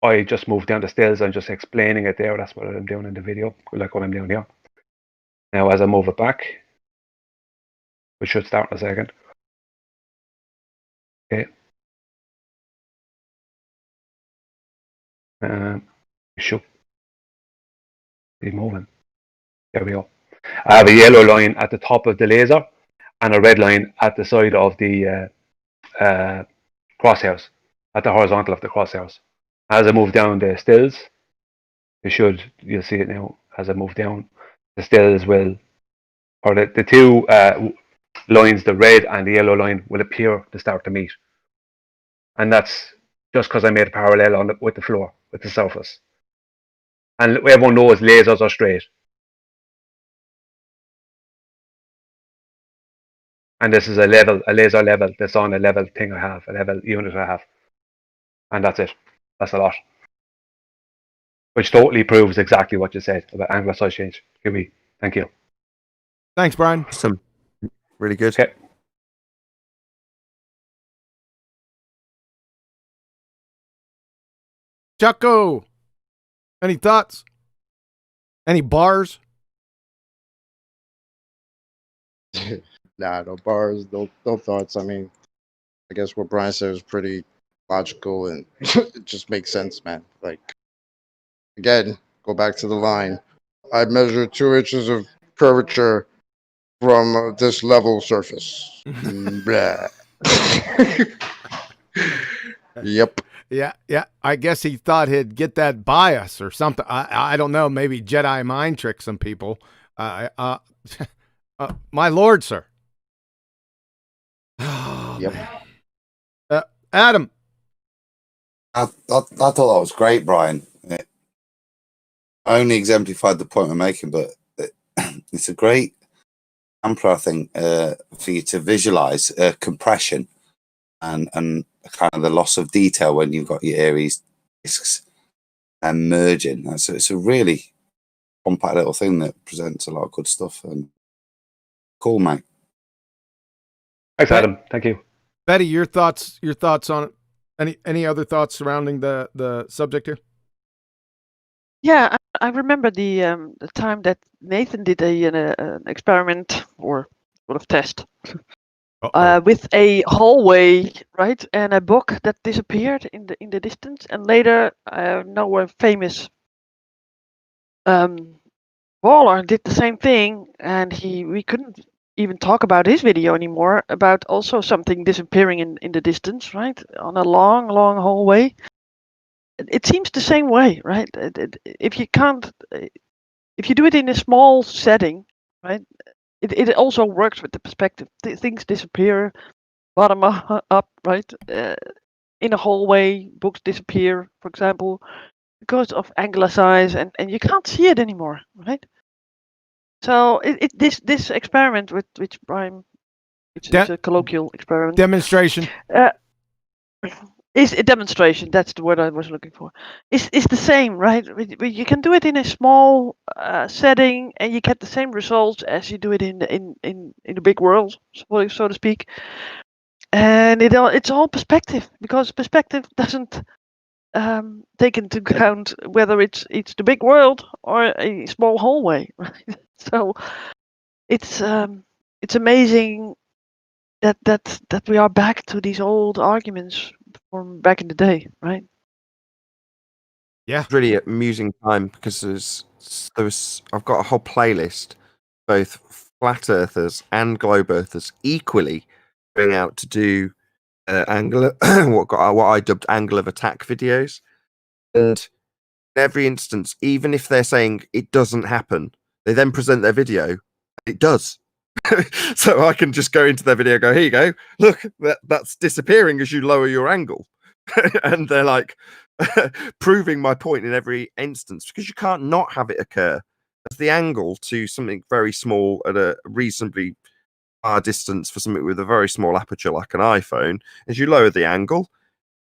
I just moved down the stills and just explaining it there. That's what I'm doing in the video, like what I'm doing here. Now, as I move it back, we should start in a second. Okay. Should be moving. There we go. I have a yellow line at the top of the laser and a red line at the side of the crosshairs, at the horizontal of the crosshairs. As I move down the stills, you'll see it now. As I move down, the stills will, or the two lines, the red and the yellow line, will appear to start to meet. And that's just because I made a parallel with the floor, with the surface. And everyone knows lasers are straight. and this is a laser level that's on a level thing I have, a level unit I have, and that's it. That's a lot, which totally proves exactly what you said about angular size change. QB, thank you. Thanks, Brian. Awesome. Really good. Okay. Chucko, any thoughts? Any bars? Nah, no bars, no thoughts. I mean, I guess what Brian said was pretty logical and it just makes sense, man. Like, again, go back to the line. I measure 2 inches of curvature from this level surface. Blah. Yep. Yeah. I guess he thought he'd get that bias or something. I don't know. Maybe Jedi mind trick some people. My lord, sir. Oh, Yep. man. Adam. I thought that was great, Brian. It only exemplified the point we're making, but it's a great example, I think, for you to visualize compression and kind of the loss of detail when you've got your Aries discs and merging. It's a really compact little thing that presents a lot of good stuff. And cool, mate. Thanks, Adam. Thank you. Betty, your thoughts on it? Any other thoughts surrounding the subject here? Yeah, I remember the time that Nathan did an experiment or sort of test with a hallway, right, and a book that disappeared in the distance, and later a famous baller did the same thing, and we couldn't even talk about his video anymore about also something disappearing in the distance, right, on a long hallway. It seems the same way, right? If you do it in a small setting, right, it also works with the perspective. Things disappear, bottom up, right? In a hallway, books disappear, for example, because of angular size, and you can't see it anymore, right? So this experiment with which Brian, which is a colloquial experiment, Demonstration. Is a demonstration. That's the word I was looking for. Is the same, right? You can do it in a small setting, and you get the same results as you do it in the big world, so to speak. And it's all perspective, because perspective doesn't take into account whether it's the big world or a small hallway, right? So it's amazing that we are back to these old arguments from back in the day, right? Yeah. It's really amusing time because I've got a whole playlist, both flat earthers and globe earthers equally going out to do angular what I dubbed angle of attack videos. And in every instance, even if they're saying it doesn't happen, they then present their video. It does. So I can just go into their video and go, here you go, look, that's disappearing as you lower your angle. And they're like proving my point in every instance, because you can't not have it occur. As the angle to something very small at a reasonably far distance for something with a very small aperture like an iPhone, as you lower the angle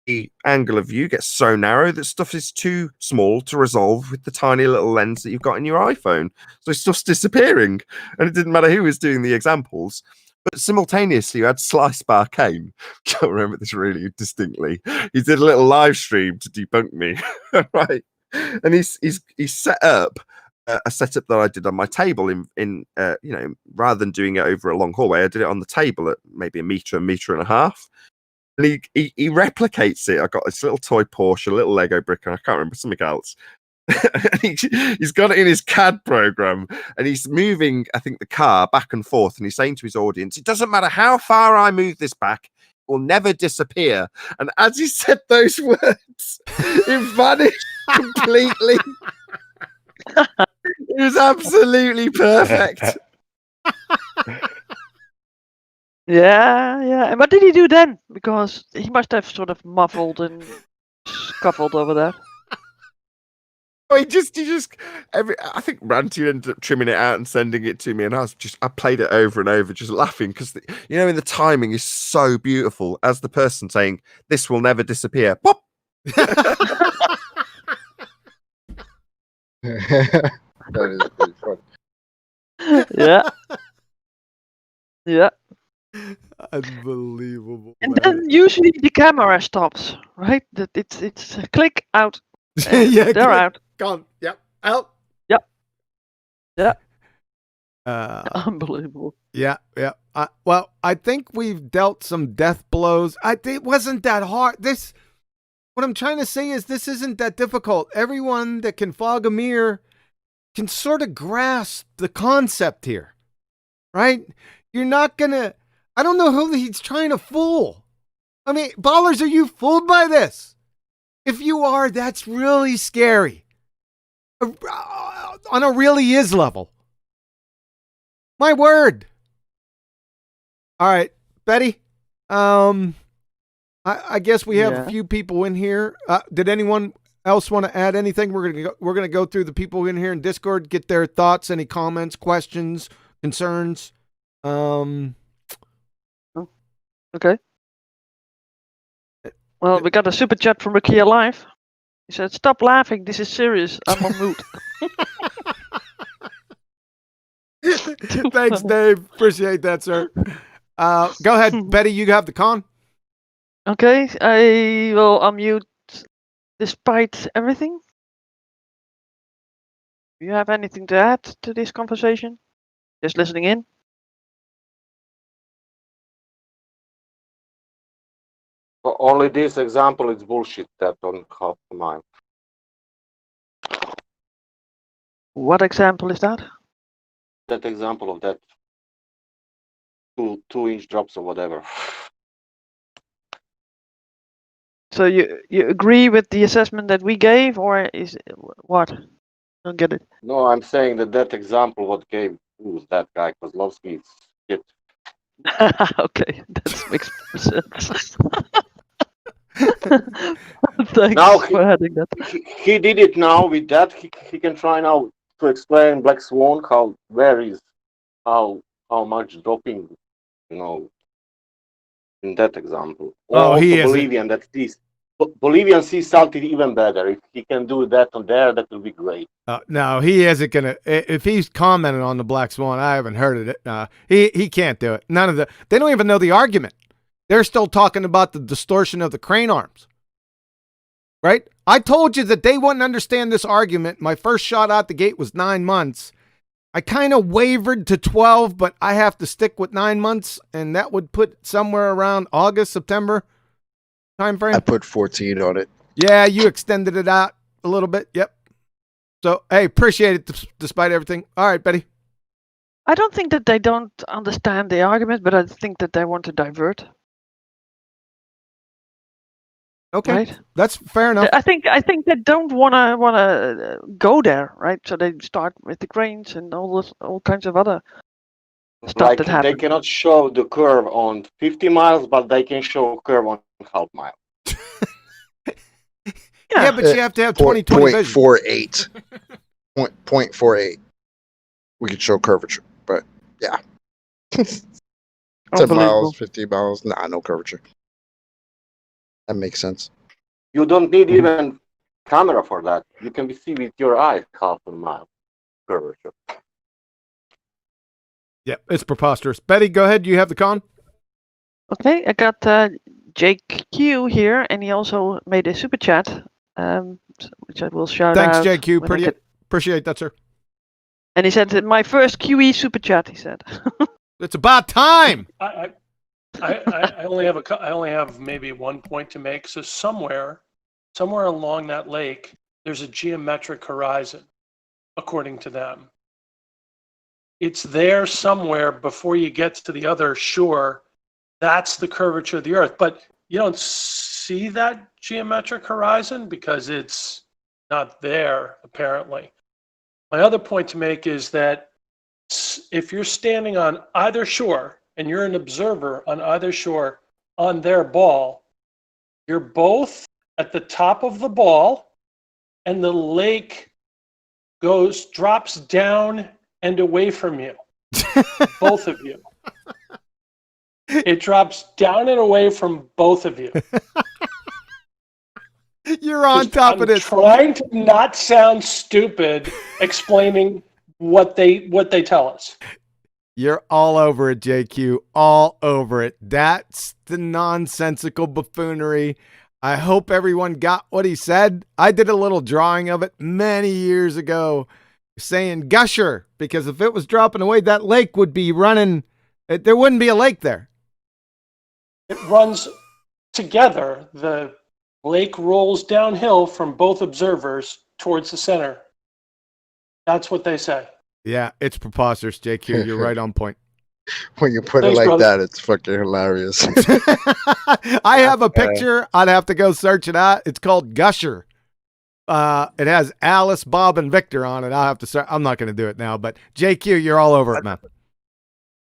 of view gets so narrow that stuff is too small to resolve with the tiny little lens that you've got in your iPhone. So stuff's disappearing, and it didn't matter who was doing the examples. But simultaneously, you had Slice Bar Kane. I remember this really distinctly. He did a little live stream to debunk me, right? And he's set up a setup that I did on my table in rather than doing it over a long hallway, I did it on the table at maybe a meter and a half. And he replicates it. I got this little toy Porsche, a little Lego brick, and I can't remember something else. And he's got it in his CAD program, and he's moving, I think, the car back and forth, and he's saying to his audience, it doesn't matter how far I move this back, it will never disappear. And as he said those words, it vanished completely. It was absolutely perfect. Yeah. And what did he do then? Because he must have sort of muffled and scuffled over that. Oh, he just I think Ranty ended up trimming it out and sending it to me, and I played it over and over, just laughing because the timing is so beautiful as the person saying, "This will never disappear." Pop. That is pretty fun. Yeah. Yeah. Unbelievable. And man. then usually the camera stops, right? That it's a click out. Yeah, They're click. out. Gone. Yep. Out. Yep. Yeah. Uh, Unbelievable. yeah. Well, I think we've dealt some death blows. It wasn't that hard. What I'm trying to say is this isn't that difficult. Everyone that can fog a mirror can sort of grasp the concept here, right? You're not gonna. I don't know who he's trying to fool. I mean, ballers, are you fooled by this? If you are, that's really scary. On a really is level. My word. All right, Betty. I guess we have a few people in here. Did anyone else want to add anything? We're gonna go through the people in here in Discord, get their thoughts, any comments, questions, concerns. Okay. Well, we got a super chat from Ricky Alive. He said, "Stop laughing. This is serious. I'm on mute." Thanks, Dave. Appreciate that, sir. Go ahead, Betty. You have the con. Okay, I will unmute despite everything. Do you have anything to add to this conversation? Just listening in? Only this example is bullshit. That don't help mine. What example is that? That example of that 2-inch drops or whatever. So you agree with the assessment that we gave, or is what? I don't get it. No, I'm saying that example what gave that guy Kozlowski is shit. Okay, that makes sense. Thanks Now for adding that. He did it now with that. He can try now to explain Black Swan how much doping, in that example. Oh, he is Bolivian that sees Bolivian sea salted even better. If he can do that on there, that will be great. No, he isn't gonna. If he's commenting on the Black Swan, I haven't heard of it. He can't do it. They don't even know the argument. They're still talking about the distortion of the crane arms. Right? I told you that they wouldn't understand this argument. My first shot out the gate was 9 months. I kind of wavered to 12, but I have to stick with 9 months, and that would put somewhere around August, September time frame. I put 14 on it. Yeah, you extended it out a little bit. Yep. So, hey, appreciate it despite everything. All right, Betty. I don't think that they don't understand the argument, but I think that they want to divert. Okay, right? That's fair enough. I think they don't wanna go there, right? So they start with the cranes and all kinds of other stuff Like that happens. they cannot show the curve on 50 miles, but they can show curve on half mile. Yeah, but you have to have 20/20 vision. 0.48. 0.48. We could show curvature, but yeah. 10 miles, 50 miles. Nah, no curvature. That makes sense. You don't need even camera for that. You can see with your eye half a mile curvature. Yeah, it's preposterous. Betty, go ahead. You have the con. Okay, I got Jake Q here, and he also made a super chat, which I will shout Thanks, out. Thanks, JQ. Appreciate that, sir. And he said, "My first QE super chat." He said, "It's about time." I only have maybe one point to make. So somewhere along that lake, there's a geometric horizon, according to them. It's there somewhere before you get to the other shore. That's the curvature of the Earth. But you don't see that geometric horizon because it's not there, apparently. My other point to make is that if you're standing on either shore and you're an observer on either shore on their ball, you're both at the top of the ball and the lake drops down and away from you. Both of you. It drops down and away from both of you. You're on top of this. Trying to not sound stupid, explaining what they tell us. You're all over it, JQ. All over it. That's the nonsensical buffoonery. I hope everyone got what he said. I did a little drawing of it many years ago saying gusher, because if it was dropping away, that lake would be running. There wouldn't be a lake there. It runs together. The lake rolls downhill from both observers towards the center. That's what they say. Yeah, it's preposterous, JQ. You're right on point. When you put Thanks, it like brother. that, it's fucking hilarious. I have a picture. I'd have to go search it out. It's called Gusher. It has Alice, Bob, and Victor on it. I'll have to start. I'm not going to do it now, but JQ, you're all over it, man.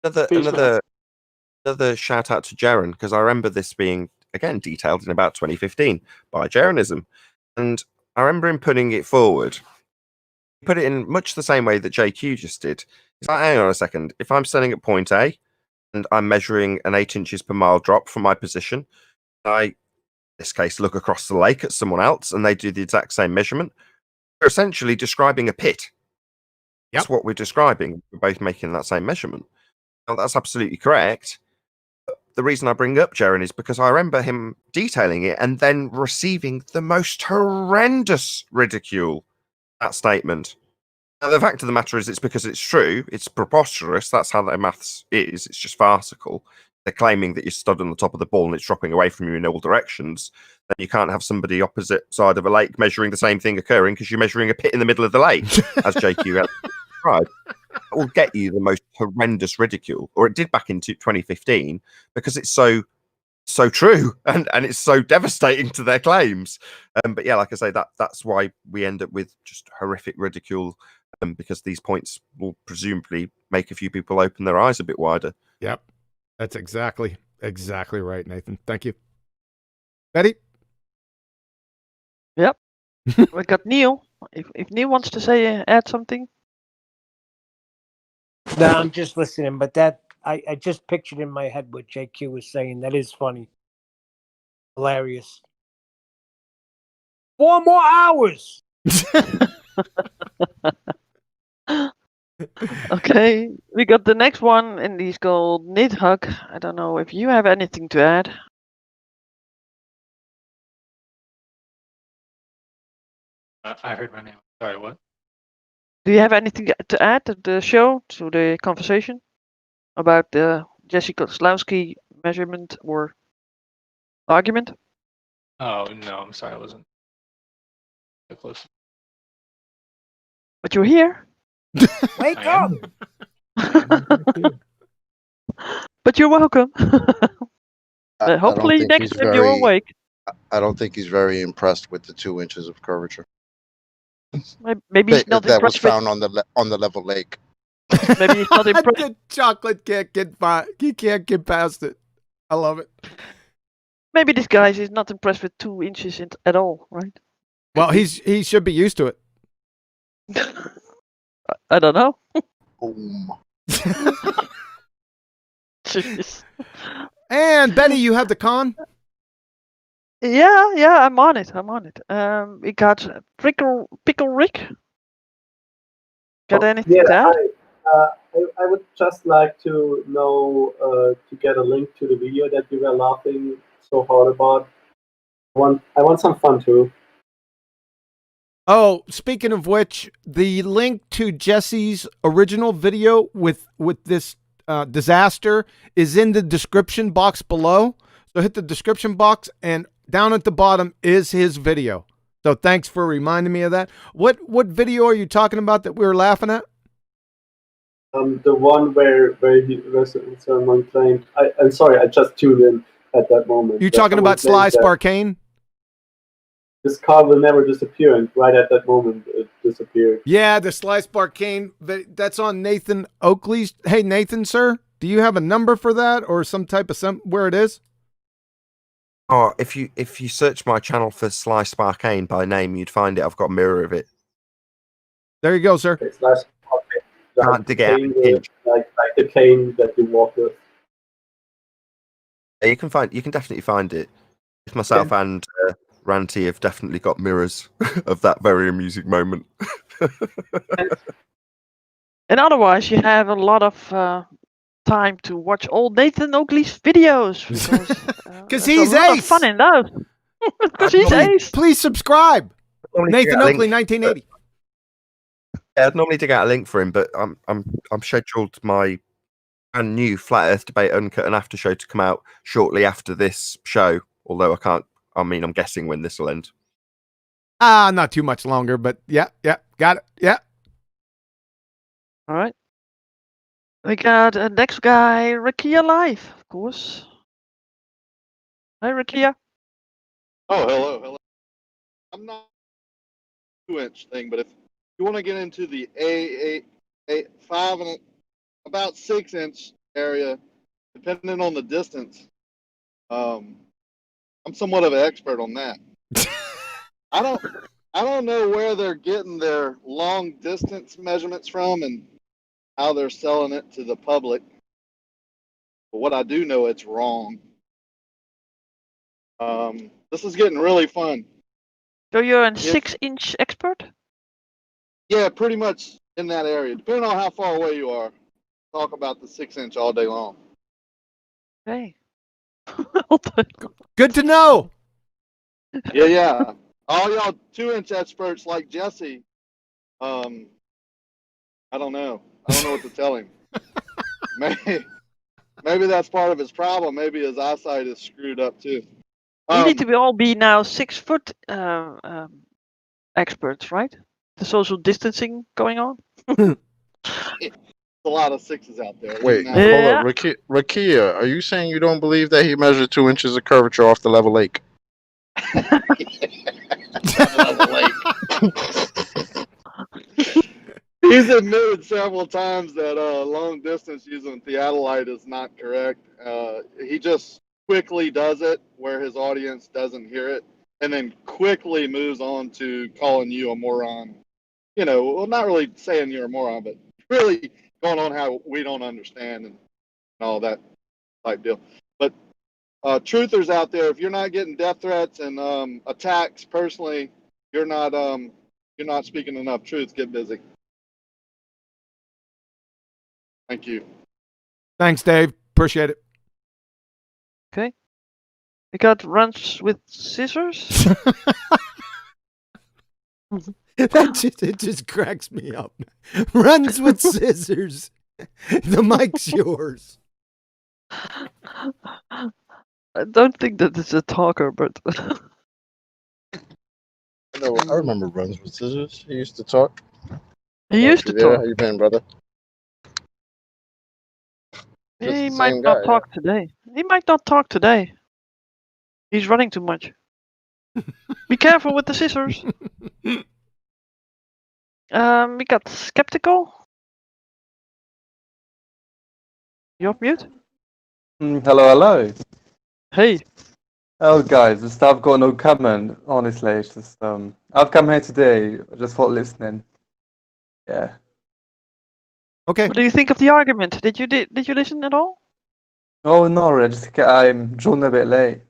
Another shout out to Jaren, because I remember this being again detailed in about 2015 by Jarenism, and I remember him putting it forward. He put it in much the same way that JQ just did. He's like, hang on a second. If I'm standing at point A and I'm measuring an 8 inches per mile drop from my position, I, in this case, look across the lake at someone else and they do the exact same measurement. We're essentially describing a pit. Yep. That's what we're describing. We're both making that same measurement. Now, that's absolutely correct. But the reason I bring up Jaren is because I remember him detailing it and then receiving the most horrendous ridicule that statement. Now, the fact of the matter is, it's because it's true. It's preposterous. That's how their maths is. It's just farcical. They're claiming that you're stood on the top of the ball and it's dropping away from you in all directions. Then you can't have somebody opposite side of a lake measuring the same thing occurring because you're measuring a pit in the middle of the lake, as JQ had described. That will get you the most horrendous ridicule, or it did back in 2015, because it's so true and it's so devastating to their claims. But yeah, like I say, that's why we end up with just horrific ridicule, because these points will presumably make a few people open their eyes a bit wider. Yep. That's exactly right, Nathan. Thank you. Betty? Yep. We got Neil. If Neil wants to say add something. No, I'm just listening, but that I just pictured in my head what JQ was saying. That is funny. Hilarious. 4 more hours. Okay, we got the next one, and he's called Nidhug. I don't know if you have anything to add. I heard my name. Sorry, what? Do you have anything to add to the show, to the conversation about the Jesse Kozlowski measurement or argument? Oh, no, I'm sorry. I wasn't so close. But you're here. Wake I up. am. But you're welcome. I don't Hopefully think next he's time you're awake. I don't think he's very impressed with the 2 inches of curvature. Maybe he's not that was impressed with. found on the level lake. Maybe he's not impressed. The chocolate can't get by. He can't get past it. I love it. Maybe this guy is not impressed with 2 inches at all, right? Well, he should be used to it. I don't know. Boom. Jeez. And Betty, you have the con? Yeah, I'm on it. We got Pickle Rick. Got anything to add? I would just like to know, to get a link to the video that you were laughing so hard about. I want some fun too. Oh, speaking of which, the link to Jesse's original video with this disaster is in the description box below. So hit the description box, and down at the bottom is his video. So thanks for reminding me of that. What video are you talking about that we were laughing at? The one where someone claimed. I'm sorry, I just tuned in at that moment. You talking about Sly Sparkane? This car will never disappear, and right at that moment it disappeared. Yeah, the Sly Sparkane. That's on Nathan Oakley's. Hey, Nathan, sir, do you have a number for that or some type of where it is? Oh, if you search my channel for Sly Sparkane by name, you'd find it. I've got a mirror of it. There you go, sir. It's like Can't dig it out cane, an inch. like the cane that you walk with. Yeah, you can definitely find it. If myself and Ranty have definitely got mirrors of that very amusing moment. And otherwise, you have a lot of time to watch all Nathan Oakley's videos Because there's he's a lot ace. of fun in those. Because he's ace. Please subscribe. Normally Nathan dig out a Oakley, link, 1980. yeah, I'd normally dig out a link for him, but I'm scheduled my brand new Flat Earth Debate Uncut and After show to come out shortly after this show. Although I'm guessing when this will end. Not too much longer, but yeah, got it. Yeah. All right. We got next guy, Rakia Live, of course. Hi, Rakia. Oh, hello. I'm not 2-inch thing, but if you want to get into the A 5 and about 6-inch area, depending on the distance, I'm somewhat of an expert on that. I don't know where they're getting their long distance measurements from and how they're selling it to the public. But what I do know, it's wrong. This is getting really fun. So you're a 6-inch expert? Yeah, pretty much in that area. Depending on how far away you are, talk about the 6-inch all day long. Hey. Good to know. Yeah. All y'all 2-inch experts like Jesse, I don't know. I don't know what to tell him. Maybe that's part of his problem. Maybe his eyesight is screwed up too. We need to all be now 6-foot experts, right? The social distancing going on. A lot of 6s out there. Wait, Now, hold up. Rakia, are you saying you don't believe that he measured 2 inches of curvature off the level lake? He's admitted several times that long distance using theodolite is not correct. He just quickly does it where his audience doesn't hear it, and then quickly moves on to calling you a moron. You know, well, not really saying you're a moron, but really going on how we don't understand and all that type deal. But truthers out there, if you're not getting death threats and attacks personally, you're not speaking enough truth. Get busy. Thank you. Thanks, Dave. Appreciate it. Okay. We got runs with scissors. It just cracks me up. Runs with scissors. The mic's yours. I don't think that it's a talker, but No, I remember runs with scissors. He used to talk. he used to How talk. you been, brother? Just He the might same not guy, talk today. He might not talk today. He's running too much. Be careful with the scissors. We got skeptical. You off mute? Hello. Hey. Oh, guys, just I've got no comment. Honestly, it's just I've come here today just for listening. Yeah. Okay. What do you think of the argument? Did you listen at all? Oh no, I'm joined a bit late.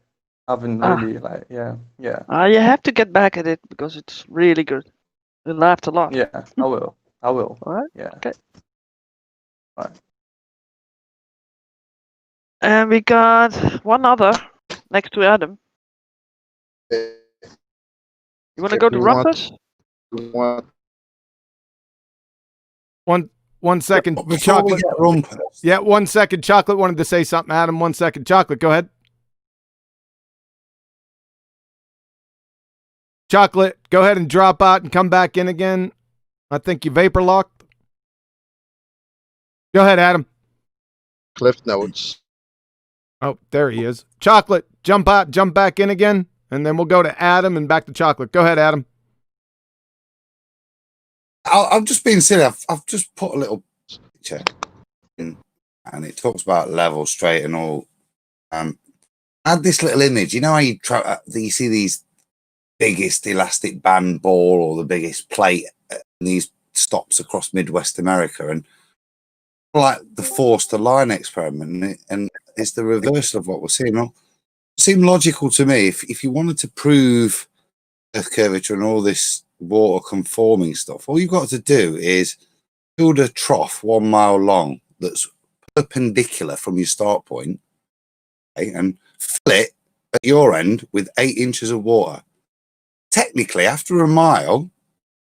I haven't really yeah. You have to get back at it because it's really good. We laughed a lot. Yeah, I will. All right. Yeah. Okay. All right. And we got one other next to Adam. You want to go to Rumpus? One second. Before we Chocolate. get Rumpus. Yeah, 1 second. Chocolate wanted to say something. Adam, 1 second. Chocolate, go ahead. Chocolate, go ahead and drop out and come back in again. I think you vapor locked. Go ahead, Adam. Cliff notes. Oh, there he is. Chocolate, jump out, jump back in again, and then we'll go to Adam and back to Chocolate. Go ahead, Adam. I'm just being silly. I've just put a little picture in, and it talks about level, straight, and all. I had this little image. You know how you you see these biggest elastic band ball or the biggest plate, and these stops across Midwest America, and like the forced line experiment, and it's the reverse of what we're seeing. Well, it seemed logical to me if you wanted to prove Earth curvature and all this water conforming stuff, all you've got to do is build a trough 1 mile long that's perpendicular from your start point, okay, and fill it at your end with 8 inches of water. Technically, after a mile,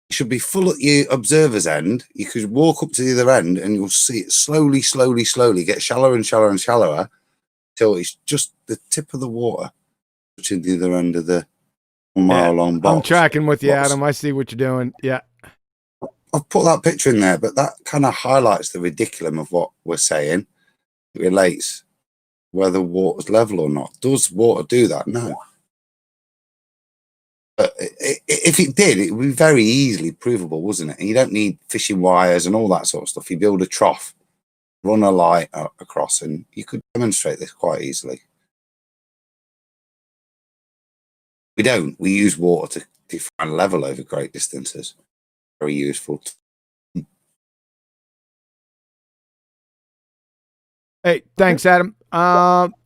it should be full at your observer's end. You could walk up to the other end and you'll see it slowly get shallower and shallower and shallower till it's just the tip of the water touching the other end of the 1 mile long box. I'm tracking with you, Adam. I see what you're doing. Yeah. I've put that picture in there, but that kind of highlights the ridiculum of what we're saying. It relates whether water's level or not. Does water do that? No. But if it did, it would be very easily provable, wasn't it? And you don't need fishing wires and all that sort of stuff. You build a trough, run a light across, and you could demonstrate this quite easily. We don't. We use water to define level over great distances. Very useful. Hey, thanks, Adam.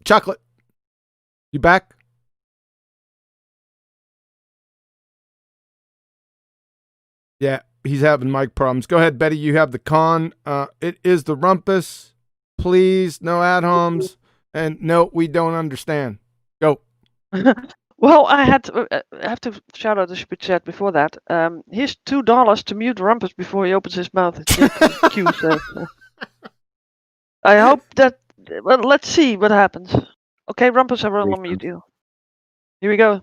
Chocolate, you back? Yeah, he's having mic problems. Go ahead, Betty. You have the con. It is the rumpus. Please, no ad-homs. And no, we don't understand. Go. Well, I have to shout out the super chat before that. Here's $2 to mute Rumpus before he opens his mouth. Q says. I hope that. Well, let's see what happens. Okay, Rumpus, I will unmute you. Here we go.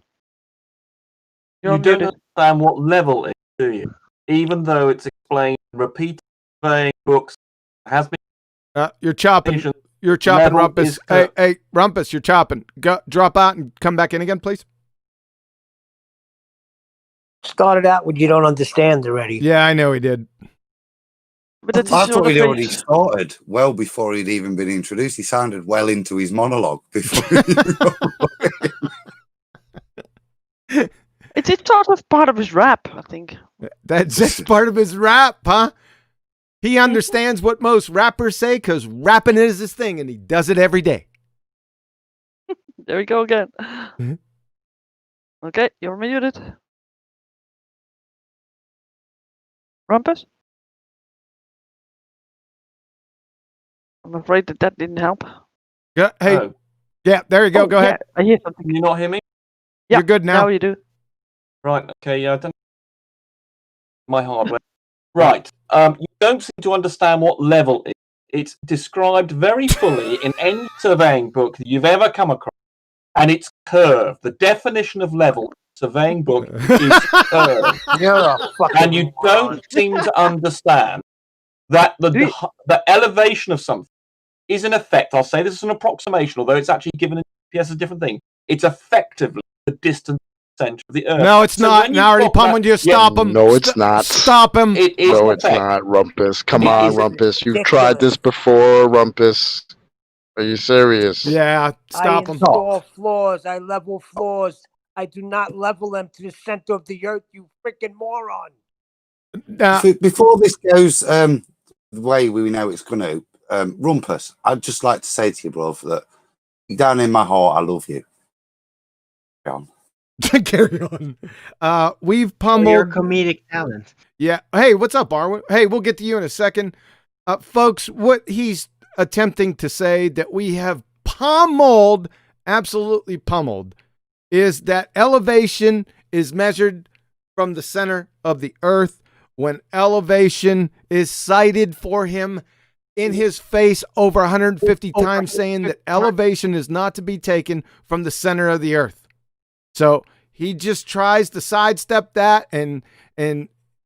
You're You don't unmuted. understand what level it is, do you? Even though it's explained in repeated surveying books, has been. You're chopping. You're chopping, level Rumpus. is Hey, Rumpus, you're chopping. Go, drop out and come back in again, please. Started out with you don't understand already. Yeah, I know he did. But it's I thought he'd already started well before he'd even been introduced. He sounded well into his monologue before. It's sort of part of his rap, I think. That's part of his rap, huh? He understands what most rappers say because rapping is his thing, and he does it every day. There we go again. Okay, you're muted. Rumpus? I'm afraid that didn't help. Yeah, hey. Oh. Yeah, there you go. Go ahead. I hear something. Can you not hear me? Yeah, you're good now. Now you do. Right, okay, yeah, I don't my hardware. Right. You don't seem to understand what level it is. It's described very fully in any surveying book that you've ever come across. And it's curved. The definition of level surveying book is curved. You're a fucking And you don't seem to understand that the elevation of something is in effect, I'll say this is an approximation, although it's actually given in GPS as a different thing. It's effectively the distance center of the Earth. No, it's not. Now already pummeled you. Stop him. No, it's not. Stop him. It is no, it's not, Rumpus. Come It on, is- Rumpus. You've tried this before, Rumpus. Are you serious? Yeah, I stop him. install floors. I level floors. I do not level them to the center of the earth, you freaking moron. Before this goes the way we know it's going to, Rumpus, I'd just like to say to you, bro, that down in my heart, I love you. Go on. Carry on. We've Your pummeled. comedic talent. Yeah. Hey, what's up, Arwen? Hey, we'll get to you in a second. Folks, what he's attempting to say that we have pummeled, absolutely pummeled, is that elevation is measured from the center of the earth when elevation is cited for him in his face over 150 times, saying that elevation is not to be taken from the center of the earth. So he just tries to sidestep that, and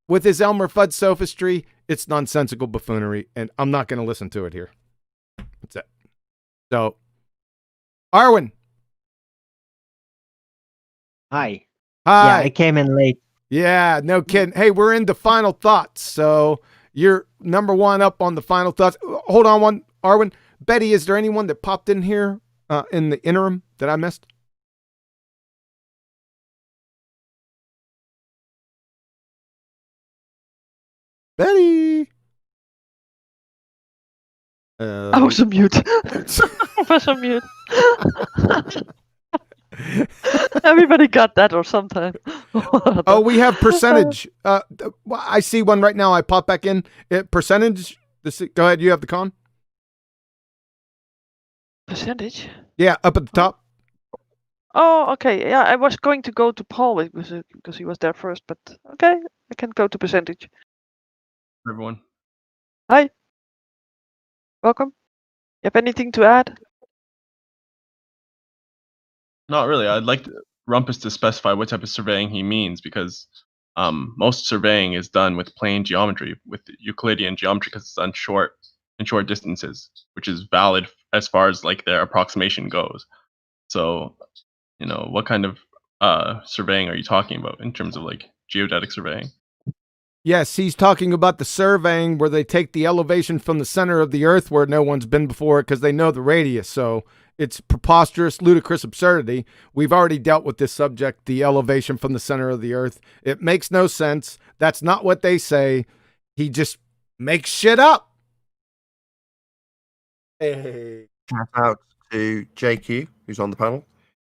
with his Elmer Fudd sophistry, it's nonsensical buffoonery, and I'm not going to listen to it here. That's it. So, Arwen. Hi. Hi. Yeah, I came in late. Yeah, no kidding. Hey, we're into final thoughts. So you're number one up on the final thoughts. Hold on one, Arwen. Betty, is there anyone that popped in here in the interim that I missed? Betty. I was on mute. I was on mute. Everybody got that or something. Oh, we have percentage. I see one right now. I pop back in. Percentage. Go ahead. You have the con. Percentage? Yeah, up at the top. Oh, okay. Yeah, I was going to go to Paul because he was there first, but okay, I can go to percentage. Everyone. Hi. Welcome. You have anything to add? Not really. I'd like Rumpus to specify what type of surveying he means, because most surveying is done with plane geometry, with Euclidean geometry, because it's done in short distances, which is valid as far as like their approximation goes. So, what kind of surveying are you talking about in terms of like geodetic surveying? Yes, he's talking about the surveying where they take the elevation from the center of the earth where no one's been before because they know the radius. So it's preposterous, ludicrous absurdity. We've already dealt with this subject, the elevation from the center of the earth. It makes no sense. That's not what they say. He just makes shit up. Hey. Shout out to JQ, who's on the panel.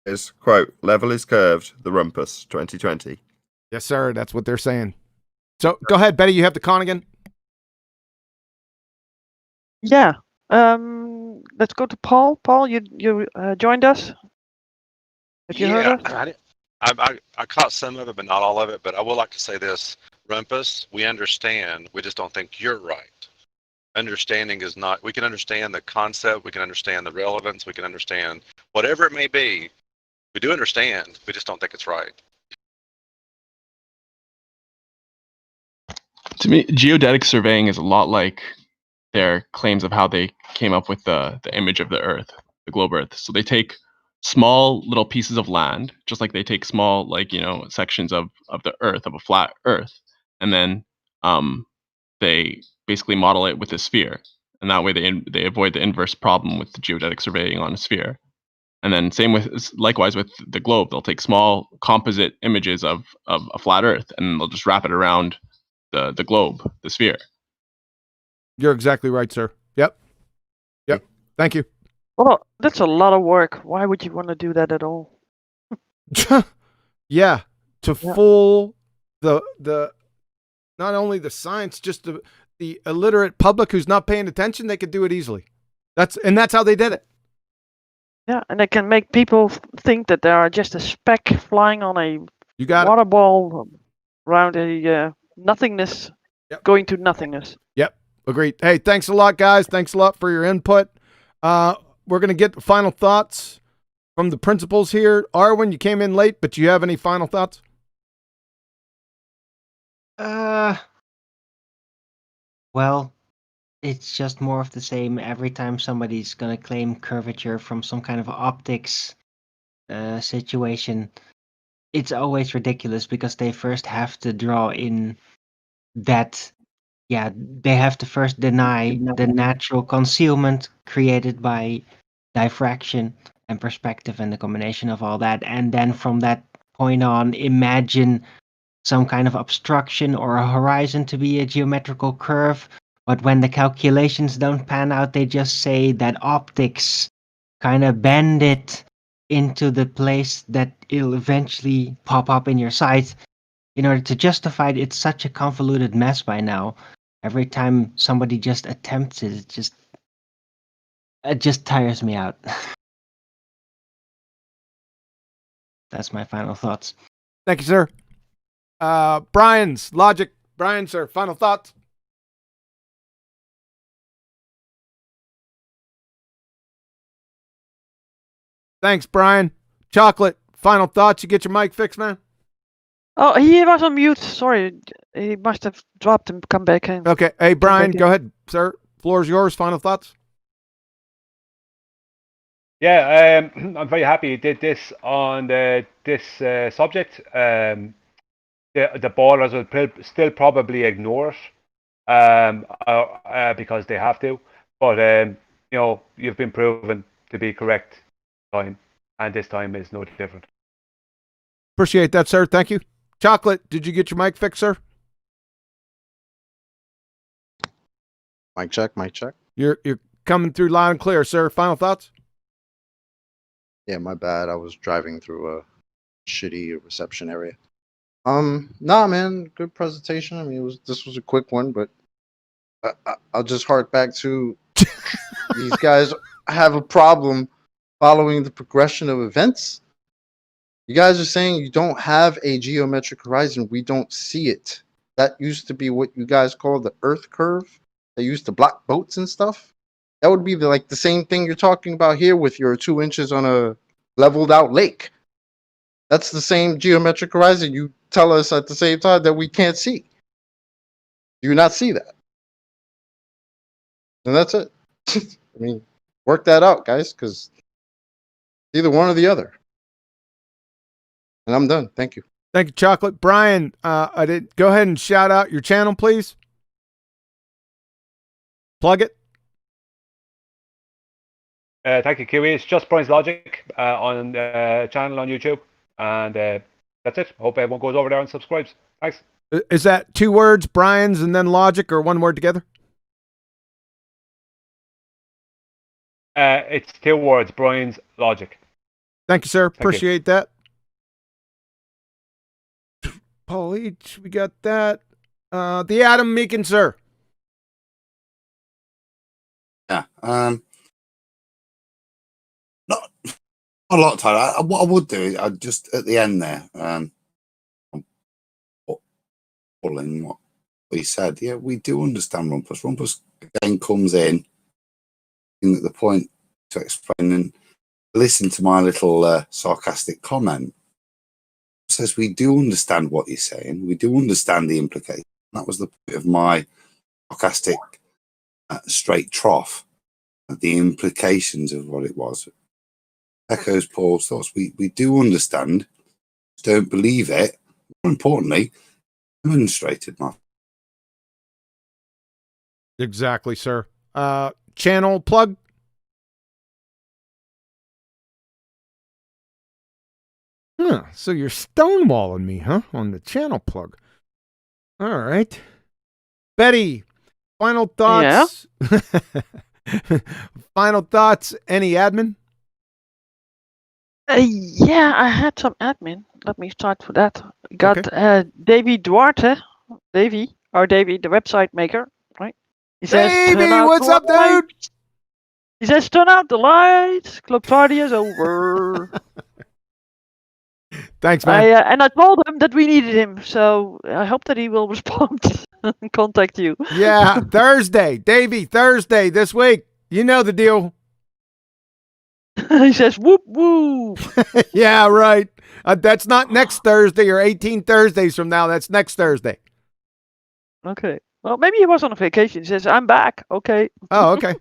Is quote, level is curved, the Rumpus 2020. Yes, sir. That's what they're saying. So go ahead, Betty. You have the con again. Yeah. Let's go to Paul. Paul, you joined us. Have you heard us? I caught some of it, but not all of it. But I would like to say this, Rumpus, we understand. We just don't think you're right. Understanding is not. We can understand the concept. We can understand the relevance. We can understand whatever it may be. We do understand. We just don't think it's right. To me, geodetic surveying is a lot like their claims of how they came up with the image of the Earth, the globe Earth. So they take small little pieces of land, just like they take small, sections of the Earth, of a flat Earth, and then they basically model it with a sphere, and that way they avoid the inverse problem with the geodetic surveying on a sphere. And then likewise with the globe, they'll take small composite images of a flat Earth, and they'll just wrap it around the globe, the sphere. You're exactly right, sir. Yep. Thank you. Well, that's a lot of work. Why would you want to do that at all? Yeah, fool the not only the science, just the illiterate public who's not paying attention. They could do it easily. That's how they did it. Yeah, and it can make people think that there are just a speck flying on a water ball around a nothingness, going to nothingness. Yep, agreed. Hey, thanks a lot, guys. Thanks a lot for your input. We're going to get the final thoughts from the principals here. Arwen, you came in late, but do you have any final thoughts? Well, it's just more of the same. Every time somebody's gonna claim curvature from some kind of optics situation, it's always ridiculous because they first have to draw in that, they have to first deny the natural concealment created by diffraction and perspective and the combination of all that, and then from that point on imagine some kind of obstruction or a horizon to be a geometrical curve. But when the calculations don't pan out, they just say that optics kind of bend it into the place that it'll eventually pop up in your sight. In order to justify it, it's such a convoluted mess by now. Every time somebody just attempts it, it just tires me out. That's my final thoughts. Thank you, sir. Brian's logic. Brian, sir, final thoughts. Thanks, Brian. Chocolate, final thoughts. You get your mic fixed, man? Oh, he was on mute. Sorry. He must have dropped and come back in. Okay. Hey, Brian, go ahead, sir. Floor is yours. Final thoughts. Yeah, I'm very happy you did this on this subject. The ballers will still probably ignore it because they have to. But, you've been proven to be correct time, and this time is no different. Appreciate that, sir. Thank you. Chocolate, did you get your mic fixed, sir? Mic check, mic check. You're coming through loud and clear, sir. Final thoughts? Yeah, my bad. I was driving through a shitty reception area. Nah, man, good presentation. I mean, this was a quick one, but I'll just hark back to these guys have a problem following the progression of events. You guys are saying you don't have a geometric horizon. We don't see it. That used to be what you guys call the Earth curve. They used to block boats and stuff. That would be the same thing you're talking about here with your 2 inches on a leveled out lake. That's the same geometric horizon you tell us at the same time that we can't see. Do you not see that? And that's it. I mean, work that out, guys, because either one or the other. And I'm done. Thank you. Thank you, Chocolate. Brian, go ahead and shout out your channel, please. Plug it. Thank you, Kiwi. It's just Brian's Logic on channel on YouTube. And that's it. Hope everyone goes over there and subscribes. Thanks. Is that 2 words, Brian's and then Logic, or 1 word together? It's 2 words, Brian's Logic. Thank you, sir. Thank you. Appreciate that. Paul H, we got that. The Adam Meekin, sir. Yeah. Not a lot of time. What I would do is I'd just at the end there, pulling what we said. Yeah, we do understand Rumpus. Rumpus again comes in at the point to explain and listen to my little sarcastic comment. Says we do understand what you're saying. We do understand the implication. That was the point of my sarcastic straight trough. The implications of what it was. Echoes Paul's thoughts. We do understand. Don't believe it. More importantly, demonstrated, Mark. Exactly, sir. Channel plug. Huh, so you're stonewalling me, huh? On the channel plug. All right. Betty, final thoughts? Yeah. Final thoughts? Any admin? Yeah, I had some admin. Let me start for that. Got Davy Duarte, Davy, the website maker, right? He says, Davey, what's up, dude? He says, turn out the lights. Club party is over. Thanks, man. And I told him that we needed him, so I hope that he will respond and contact you. Yeah, Thursday, Davey, Thursday this week. You know the deal. He says, whoop, whoop. Yeah, right. That's not next Thursday or 18 Thursdays from now. That's next Thursday. Okay. Well, maybe he was on a vacation. He says, I'm back. Okay. Oh, okay.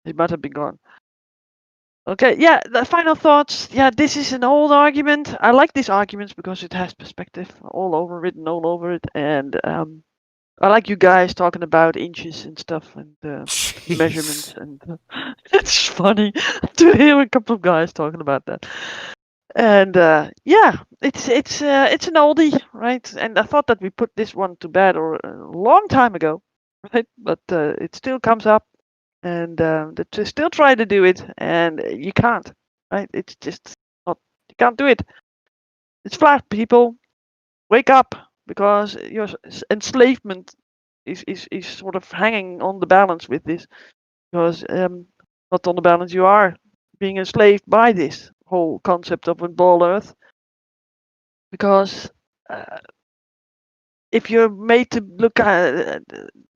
He might have been gone. Okay, yeah, the final thoughts. Yeah, this is an old argument. I like these arguments because it has perspective written all over it. And I like you guys talking about inches and stuff and measurements. And it's funny to hear a couple of guys talking about that. And yeah, it's an oldie, right? And I thought that we put this one to bed a long time ago, right? But it still comes up. And to still try to do it, and you can't, right? It's just not, you can't do it. It's flat, people. Wake up, because your enslavement is sort of hanging on the balance with this. Because not on the balance, you are being enslaved by this whole concept of a ball earth. Because if you're made to look at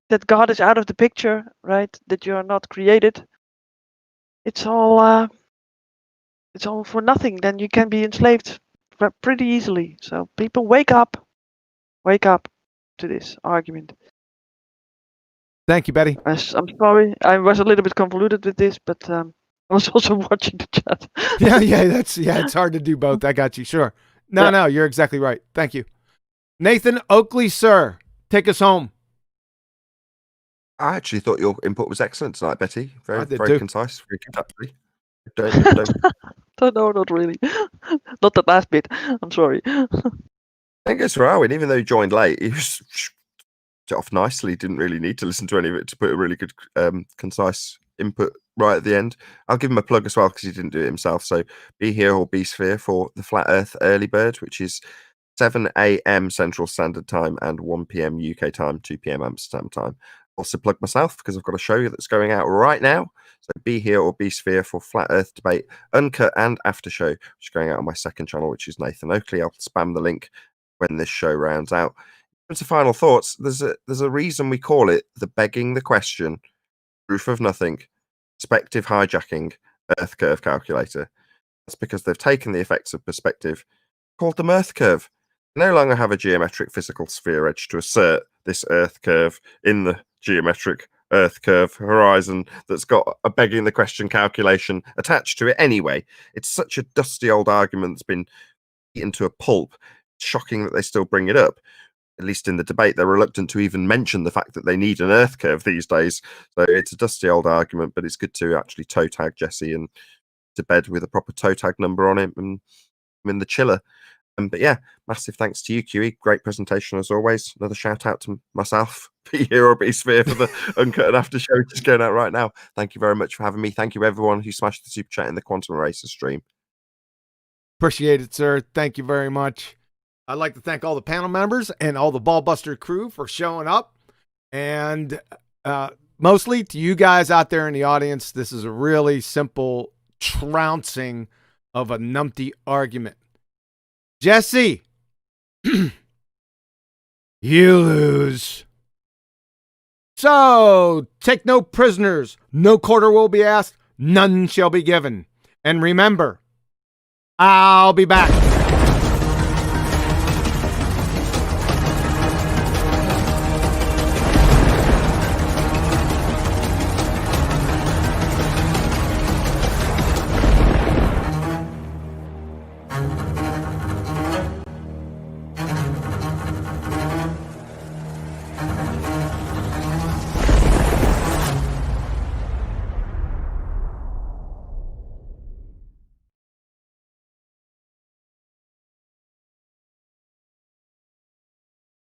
that God is out of the picture, right? That you are not created. It's all for nothing. Then you can be enslaved pretty easily. So people, wake up to this argument. Thank you, Betty. I'm sorry, I was a little bit convoluted with this, but I was also watching the chat. Yeah, it's hard to do both. I got you. Sure. No, you're exactly right. Thank you, Nathan Oakley, sir. Take us home. I actually thought your input was excellent tonight, Betty. Very concise, very conductive. No, not really. Not the last bit. I'm sorry. I think it's for Owen, even though he joined late, he was it off nicely. Didn't really need to listen to any of it to put a really good, concise input right at the end. I'll give him a plug as well because he didn't do it himself. So Be Here or Be Sphere for the Flat Earth Early Bird, which is 7 a.m. Central Standard Time and 1 p.m. UK time, 2 p.m. Amsterdam time. Also plug myself because I've got a show that's going out right now. So Be Here or Be Sphere for Flat Earth Debate, Uncut and After Show, which is going out on my second channel, which is Nathan Oakley. I'll spam the link when this show rounds out. To final thoughts, there's a reason we call it the begging the question, proof of nothing, perspective hijacking Earth curve calculator. That's because they've taken the effects of perspective, called them Earth curve. They no longer have a geometric physical sphere edge to assert this Earth curve in the geometric Earth curve horizon that's got a begging the question calculation attached to it anyway. It's such a dusty old argument that's been eaten to a pulp. It's shocking that they still bring it up. At least in the debate, they're reluctant to even mention the fact that they need an Earth curve these days. So it's a dusty old argument, but it's good to actually toe tag Jesse and to bed with a proper toe tag number on it and I'm in the chiller. But yeah, massive thanks to you, QE. Great presentation as always. Another shout out to myself, Be Here or Be Sphere for the Uncut and After Show, which is going out right now. Thank you very much for having me. Thank you everyone who smashed the super chat in the Quantum Racer stream. Appreciate it, sir. Thank you very much. I'd like to thank all the panel members and all the Ballbuster crew for showing up. And mostly to you guys out there in the audience, this is a really simple trouncing of a numpty argument. Jesse, you lose. So, take no prisoners, no quarter will be asked, none shall be given. And remember, I'll be back.